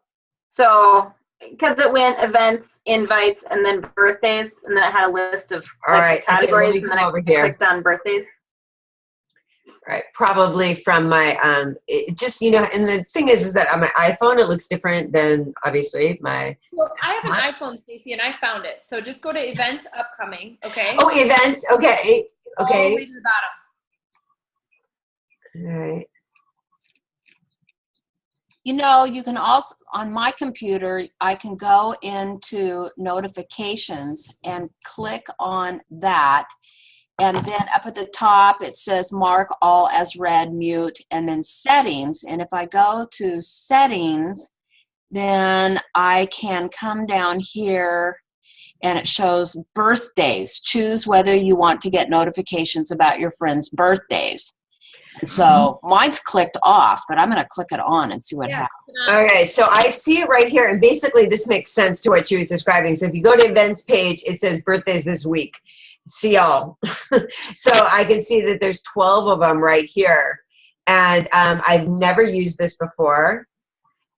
So because it went events, invites, and then birthdays, and then it had a list of categories, and then I clicked on birthdays. Right, probably from my just, you know, and the thing is that on my iPhone it looks different than obviously my. Well, I have an iPhone, Stacey, and I found it. So just go to events upcoming. Okay. Oh, events. Okay. Okay. All the way to the bottom. All right. You know, you can also, on my computer, I can go into notifications and click on that. And then up at the top, it says mark all as read, mute, and then settings. And if I go to settings, then I can come down here and it shows birthdays. Choose whether you want to get notifications about your friends' birthdays. And so mine's clicked off, but I'm going to click it on and see what happens. Okay, so I see it right here, and basically this makes sense to what she was describing. So if you go to events page, it says birthdays this week. See all. So I can see that there's 12 of them right here. And I've never used this before.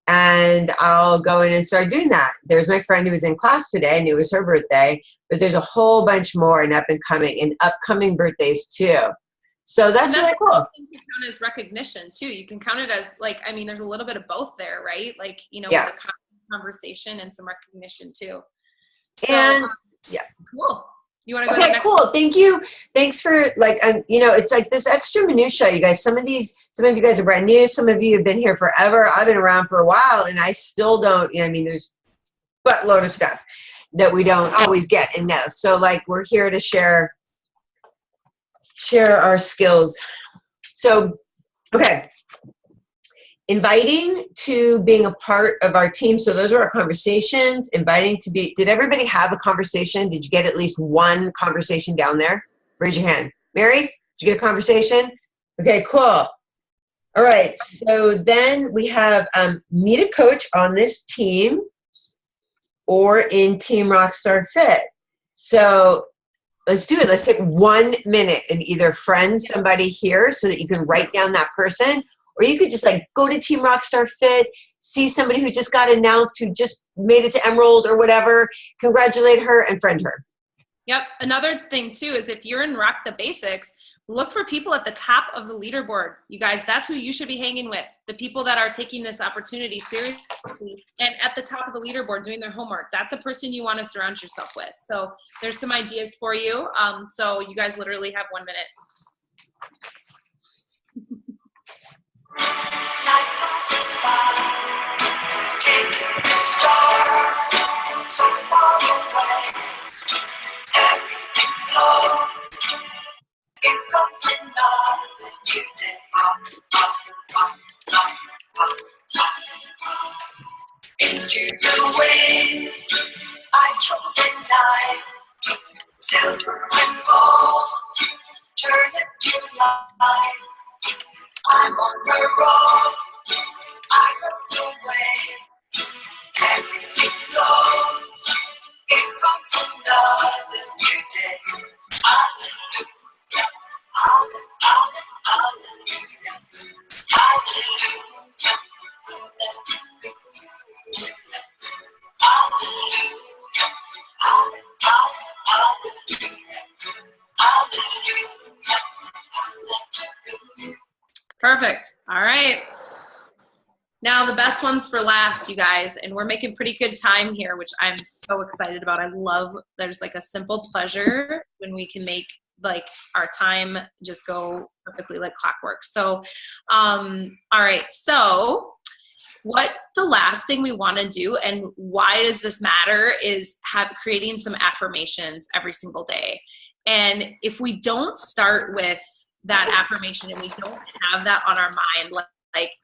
And I'll go in and start doing that. There's my friend who was in class today, and it was her birthday, but there's a whole bunch more and upcoming birthdays too. So that's really cool. You can count as recognition too. You can count it as like, I mean, there's a little bit of both there, right? Like, you know, Yeah. with the conversation and some recognition too. So, And yeah. Cool. You want to go to the Okay, next cool. Thank you. Thanks for like, you know, it's like this extra minutia, you guys. Some of you guys are brand new. Some of you have been here forever. I've been around for a while, and I still don't. You know, I mean, there's a buttload of stuff that we don't always get and know. So like, we're here to share our skills. So, okay. Inviting to being a part of our team. So those are our conversations. Inviting to be, did everybody have a conversation? Did you get at least one conversation down there? Raise your hand. Mary, did you get a conversation? Okay, cool. All right, so then we have meet a coach on this team or in Team Rockstar Fit. So let's do it. Let's take 1 minute and either friend somebody here so that you can write down that person, or you could just like go to Team Rockstar Fit, see somebody who just got announced, who just made it to Emerald or whatever, congratulate her and friend her. Yep. Another thing too is if you're in Rock the Basics, look for people at the top of the leaderboard. You guys, that's who you should be hanging with. The people that are taking this opportunity seriously and at the top of the leaderboard doing their homework. That's a person you want to surround yourself with. So there's some ideas for you. So you guys literally have 1 minute. Night passes by, taking the stars so far away. Everything blows. Here comes another new day. Into the wind, I throw the night. Silver and gold, turn it to light. I'm on the road, I rode away. Everything blows, here comes another new day. Hallelujah, hallelujah, hallelujah, hallelujah, hallelujah, hallelujah. Perfect. All right. Now the best ones for last, you guys, and we're making pretty good time here, which I'm so excited about. I love, there's like a simple pleasure when we can make like our time just go perfectly like clockwork. So, all right. So what the last thing we want to do, and why does this matter, is creating some affirmations every single day. And if we don't start with that affirmation and we don't have that on our mind, like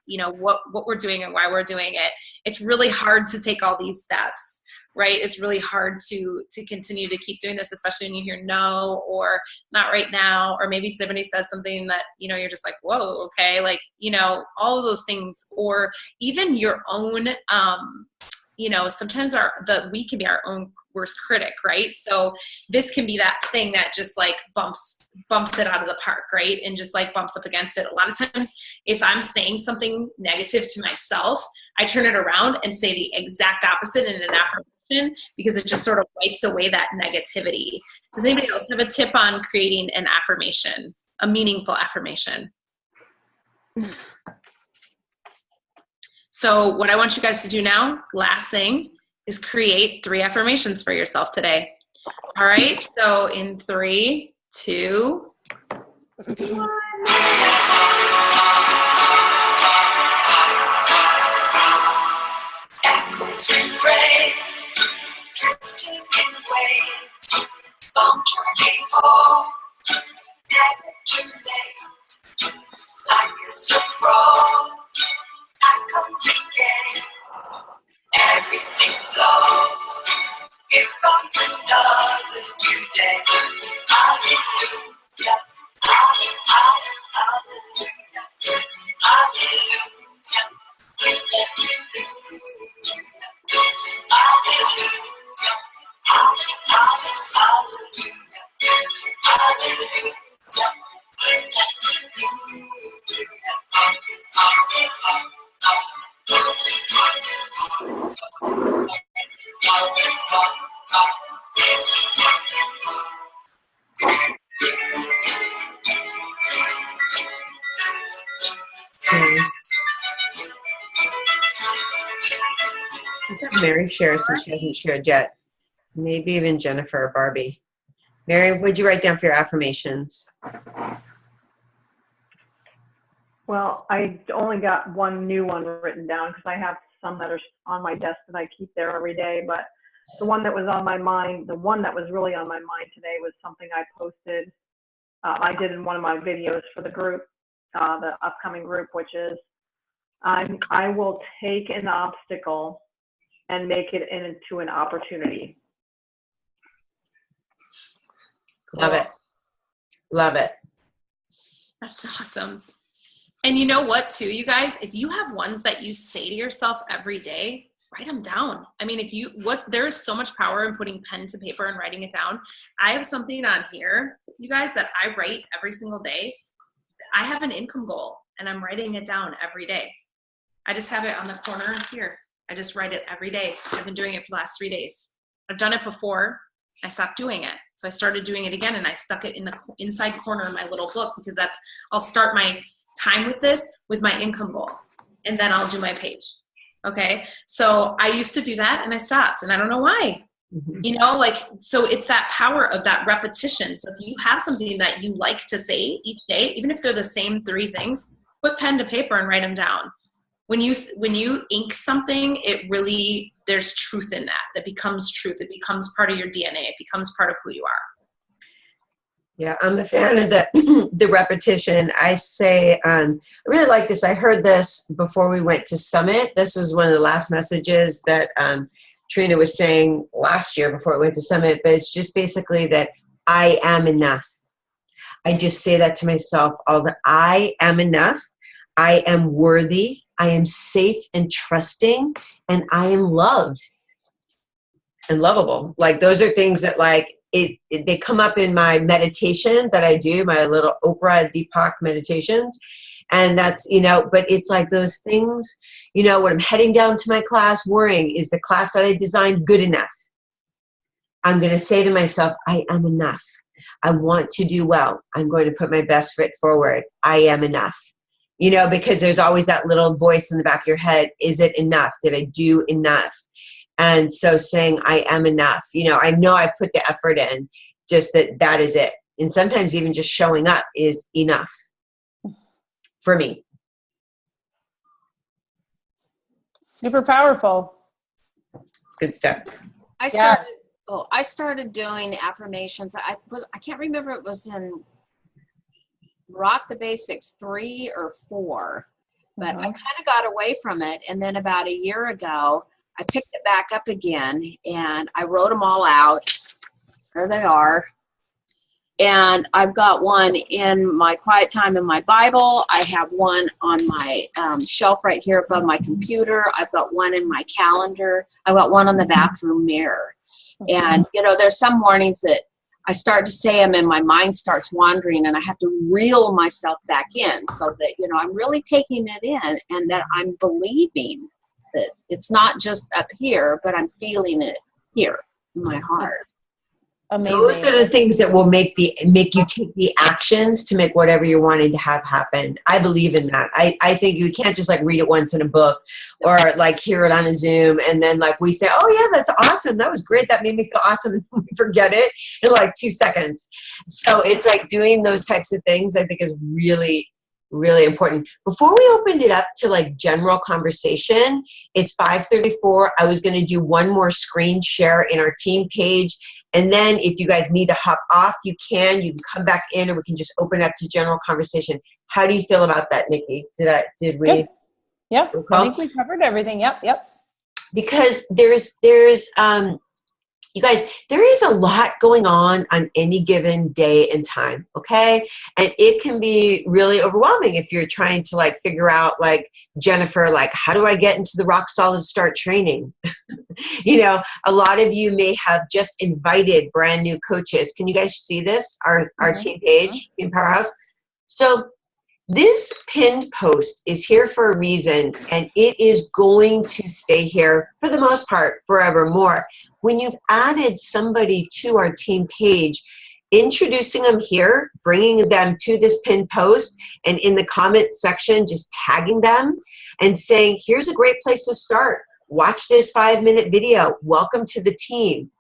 you know, what we're doing and why we're doing it, it's really hard to take all these steps, right? It's really hard to continue to keep doing this, especially when you hear no, or not right now, or maybe somebody says something that, you know, you're just like, whoa, okay. Like, you know, all of those things, or even your own, you know, sometimes we can be our own worst critic, right? So this can be that thing that just like bumps it out of the park, right? And just like bumps up against it. A lot of times if I'm saying something negative to myself, I turn it around and say the exact opposite in an affirmation, because it just sort of wipes away that negativity. Does anybody else have a tip on creating an affirmation, a meaningful affirmation? So what I want you guys to do now, last thing, is create 3 affirmations for yourself today. All right, so in 3, 2, 1. So wrong, I comes again. Everything lost. Here comes another new day. Hallelujah. Hallelujah. Hallelujah. Let's have Mary share since she hasn't shared yet. Maybe even Jennifer or Barbie. Mary, what'd you write down for your affirmations? Well, I only got one new one written down because I have some that are on my desk that I keep there every day. But the one that was on my mind, the one that was really on my mind today was something I posted. I did in one of my videos for the group, the upcoming group, which is I will take an obstacle and make it into an opportunity. Love it. Love it. That's awesome. And you know what, too, you guys? If you have ones that you say to yourself every day, write them down. I mean, there is so much power in putting pen to paper and writing it down. I have something on here, you guys, that I write every single day. I have an income goal, and I'm writing it down every day. I just have it on the corner here. I just write it every day. I've been doing it for the last 3 days. I've done it before. I stopped doing it. So I started doing it again, and I stuck it in the inside corner of my little book because I'll start my time with this with my income goal, and then I'll do my page. Okay. So I used to do that and I stopped, and I don't know why. Mm-hmm. So it's that power of that repetition. So if you have something that you like to say each day, even if they're the same 3 things, put pen to paper and write them down. When you ink something, there's truth in that becomes truth. It becomes part of your DNA. It becomes part of who you are. Yeah, I'm a fan of the repetition. I say, I really like this. I heard this before we went to Summit. This was one of the last messages that Trina was saying last year before we went to Summit, but it's just basically that I am enough. I just say that to myself I am enough. I am worthy. I am safe and trusting, and I am loved and lovable. Like, those are things that they come up in my meditation that I do, my little Oprah Deepak meditations. And that's, but it's like those things, when I'm heading down to my class worrying, is the class that I designed good enough? I'm going to say to myself, I am enough. I want to do well. I'm going to put my best foot forward. I am enough. Because there's always that little voice in the back of your head. Is it enough? Did I do enough? And so saying I am enough, I know I've put the effort in, just that is it. And sometimes even just showing up is enough for me. Super powerful. It's good stuff. I started doing affirmations. I can't remember if it was in Rock the Basics 3 or 4, but I kind of got away from it. And then about a year ago, I picked it back up again, and I wrote them all out. There they are. And I've got one in my quiet time in my Bible. I have one on my shelf right here above my computer. I've got one in my calendar. I've got one on the bathroom mirror. And, there's some mornings that I start to say them and my mind starts wandering, and I have to reel myself back in so that, I'm really taking it in, and that I'm believing that it's not just up here, but I'm feeling it here in my heart. Amazing. Those are the things that will make you take the actions to make whatever you're wanting to have happen. I believe in that. I think you can't just read it once in a book or hear it on a Zoom and then we say, oh yeah, that's awesome. That was great. That made me feel awesome. And we forget it in 2 seconds. So it's doing those types of things, I think, is really really important. Before we opened it up to like general conversation, it's 5:34. I was going to do one more screen share in our team page. And then if you guys need to hop off, you can come back in, and we can just open up to general conversation. How do you feel about that, Nikki? Did we? Good. Yep. I think we covered everything. Yep. Because you guys, there is a lot going on any given day and time, okay? And it can be really overwhelming if you're trying to like figure out, like Jennifer, like how do I get into the Rock Solid Start training? You know, a lot of you may have just invited brand new coaches. Can you guys see this? Our team page in Powerhouse. So this pinned post is here for a reason, and it is going to stay here for the most part forevermore. When you've added somebody to our team page, introducing them here, bringing them to this pinned post, and in the comment section, just tagging them and saying, here's a great place to start. Watch this 5-minute video. Welcome to the team.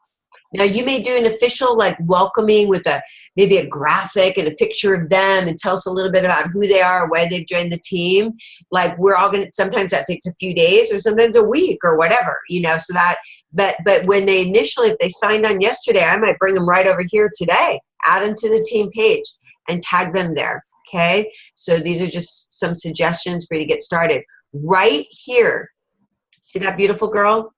Now, you may do an official like welcoming with maybe a graphic and a picture of them and tell us a little bit about who they are, why they've joined the team. Like we're all sometimes that takes a few days or sometimes a week or whatever, you know, so that, but when they initially, if they signed on yesterday, I might bring them right over here today, add them to the team page and tag them there, okay? So these are just some suggestions for you to get started. Right here, see that beautiful girl?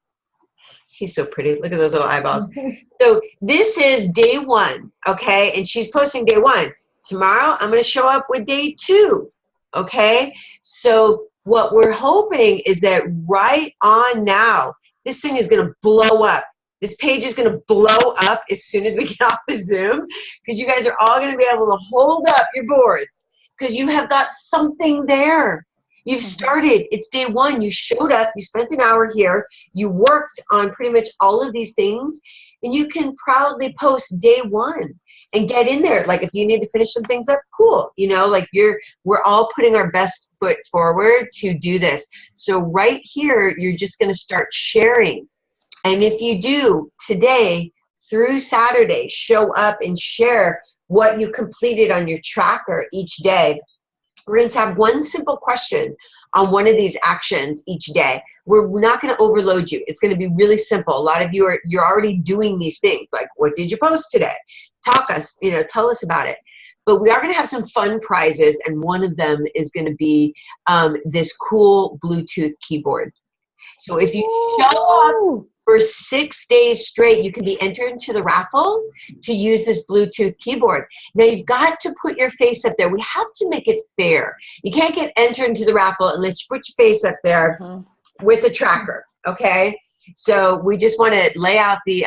She's so pretty. Look at those little eyeballs. So this is day 1, okay? And she's posting day 1. Tomorrow, I'm going to show up with day 2, okay? So what we're hoping is that right on now, this thing is going to blow up. This page is going to blow up as soon as we get off the Zoom, because you guys are all going to be able to hold up your boards because you have got something there. You've started. It's day 1. You showed up. You spent an hour here. You worked on pretty much all of these things, and you can proudly post day 1 and get in there. Like if you need to finish some things up, cool. You know, like we're all putting our best foot forward to do this. So right here, you're just going to start sharing. And if you do today through Saturday, show up and share what you completed on your tracker each day. We're going to have one simple question on one of these actions each day. We're not going to overload you. It's going to be really simple. A lot of you you're already doing these things. Like, what did you post today? Tell us about it. But we are going to have some fun prizes, and one of them is going to be this cool Bluetooth keyboard. So if you show up for 6 days straight, you can be entered into the raffle to use this Bluetooth keyboard. Now, you've got to put your face up there. We have to make it fair. You can't get entered into the raffle unless you put your face up there with the tracker, okay? So we just want to lay out the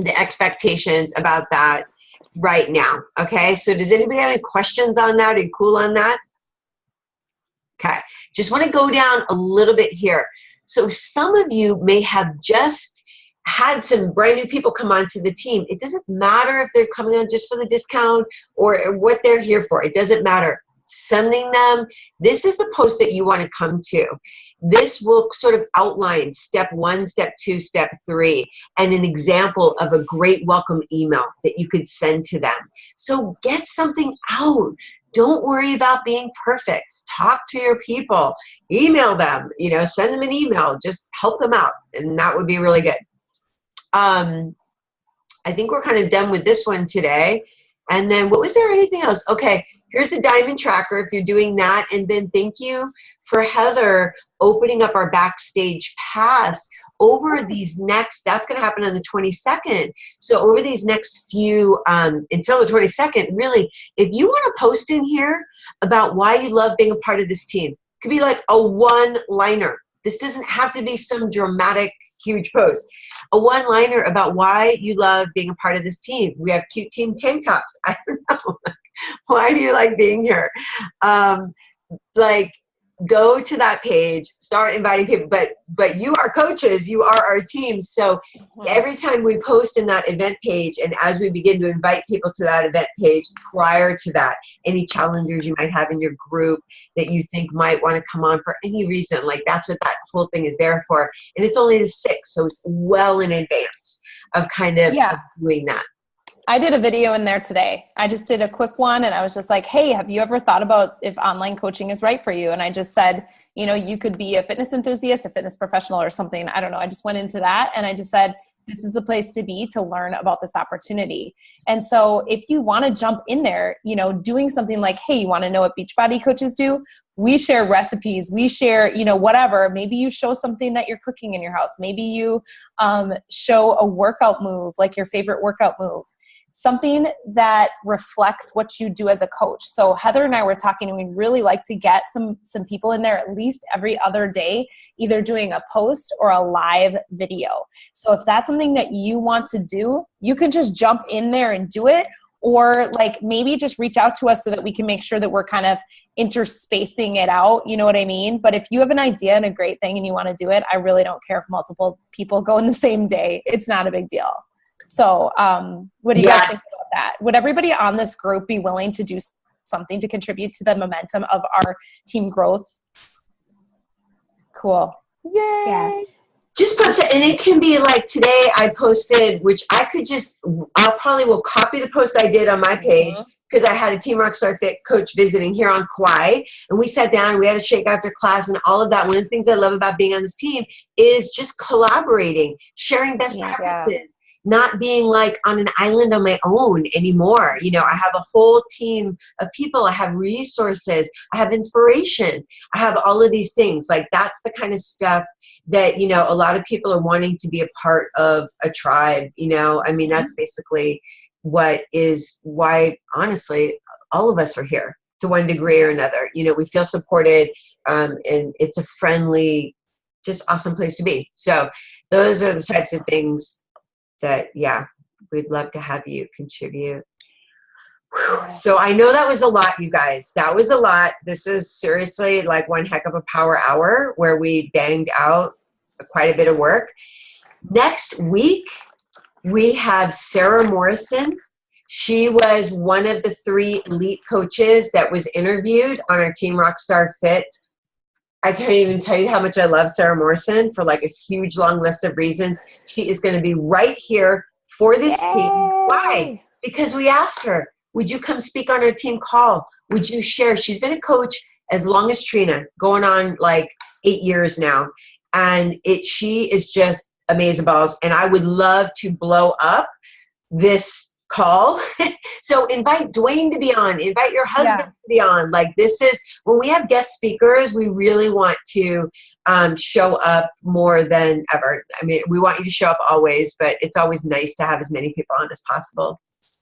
expectations about that right now, okay? So does anybody have any questions on that? Are you cool on that? Okay, just want to go down a little bit here. So some of you may have just had some brand new people come onto the team. It doesn't matter if they're coming on just for the discount or what they're here for. It doesn't matter. Sending them, this is the post that you want to come to. This will sort of outline step 1, step 2, step 3, and an example of a great welcome email that you could send to them. So get something out. Don't worry about being perfect. Talk to your people. Email them. Send them an email. Just help them out, and that would be really good. I think we're kind of done with this one today. And then was there anything else? Okay, here's the diamond tracker if you're doing that. And then thank you for Heather opening up our backstage pass over these that's going to happen on the 22nd. So over these next few, until the 22nd, really, if you want to post in here about why you love being a part of this team, it could be like a one-liner. This doesn't have to be some dramatic, huge post. A one-liner about why you love being a part of this team. We have cute team tank tops. I don't know. Why do you like being here? Go to that page, start inviting people, but you are coaches, you are our team. So every time we post in that event page, and as we begin to invite people to that event page, prior to that, any challengers you might have in your group that you think might want to come on for any reason, that's what that whole thing is there for. And it's only the 6th, so it's well in advance of kind of doing that. I did a video in there today. I just did a quick one and I was just like, hey, have you ever thought about if online coaching is right for you? And I just said, you know, you could be a fitness enthusiast, a fitness professional or something. I don't know. I just went into that and I just said, this is the place to be to learn about this opportunity. And so if you want to jump in there, you know, doing something like, hey, you want to know what Beachbody coaches do? We share recipes, we share, you know, whatever. Maybe you show something that you're cooking in your house. Maybe you show a workout move, like your favorite workout move. Something that reflects what you do as a coach. So Heather and I were talking, and we really like to get some people in there at least every other day, either doing a post or a live video. So if that's something that you want to do, you can just jump in there and do it, or like maybe just reach out to us so that we can make sure that we're kind of interspacing it out. You know what I mean? But if you have an idea and a great thing and you want to do it, I really don't care if multiple people go in the same day. It's not a big deal. So what do you guys think about that? Would everybody on this group be willing to do something to contribute to the momentum of our team growth? Cool. Yay. Yes. Just post it, and it can be like today I posted, which I could just, I'll probably will copy the post I did on my page because I had a Team Rockstar Fit coach visiting here on Kauai, and we sat down, we had a shake after class and all of that. One of the things I love about being on this team is just collaborating, sharing best practices. Not being like on an island on my own anymore. You know, I have a whole team of people. I have resources. I have inspiration. I have all of these things. Like that's the kind of stuff that, you know, a lot of people are wanting to be a part of a tribe. You know, I mean, that's basically why, honestly, all of us are here to one degree or another. You know, we feel supported, and it's a friendly, just awesome place to be. So those are the types of things that, yeah, we'd love to have you contribute. So I know that was a lot, you guys. That was a lot. This is seriously like one heck of a power hour where we banged out quite a bit of work. Next week, we have Sarah Morrison. She was one of the 3 elite coaches that was interviewed on our Team Rockstar Fit. I can't even tell you how much I love Sarah Morrison for like a huge long list of reasons. She is going to be right here for this team. Why? Because we asked her, would you come speak on our team call? Would you share? She's been a coach as long as Trina, going on like 8 years now. And she is just amazing balls. And I would love to blow up this call. So invite Dwayne to be on, invite your husband to be on. Like this is, when we have guest speakers, we really want to show up more than ever. I mean, we want you to show up always, but it's always nice to have as many people on as possible.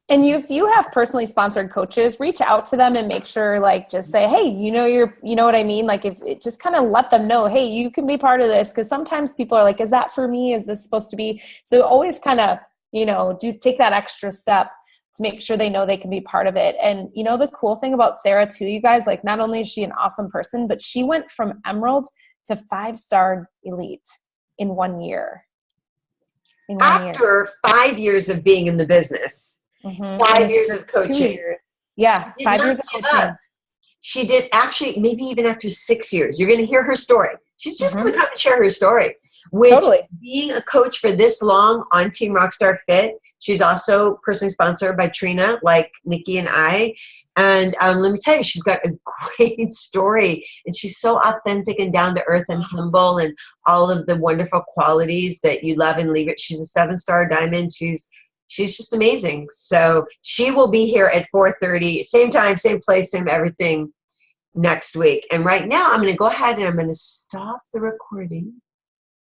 And if you have personally sponsored coaches, reach out to them and make sure, like, just say, hey, you know what I mean? Like, if it just kind of let them know, hey, you can be part of this. Cause sometimes people are like, is that for me? Is this supposed to be? So always kind of, you know, take that extra step to make sure they know they can be part of it. And, you know, the cool thing about Sarah too, you guys, like, not only is she an awesome person, but she went from Emerald to 5-star elite in 1 year. After 5 years of being in the business, 5 years of coaching. 2 years. Yeah, 5 years of coaching. She did actually, maybe even after 6 years. You're going to hear her story. She's just going to come and share her story. Which, being a coach for this long on Team Rockstar Fit, she's also personally sponsored by Trina, like Nikki and I. And let me tell you, she's got a great story. And she's so authentic and down to earth and humble and all of the wonderful qualities that you love and leave it. She's a 7-star diamond. She's just amazing. So she will be here at 4:30, same time, same place, same everything next week. And right now I'm going to go ahead and I'm going to stop the recording.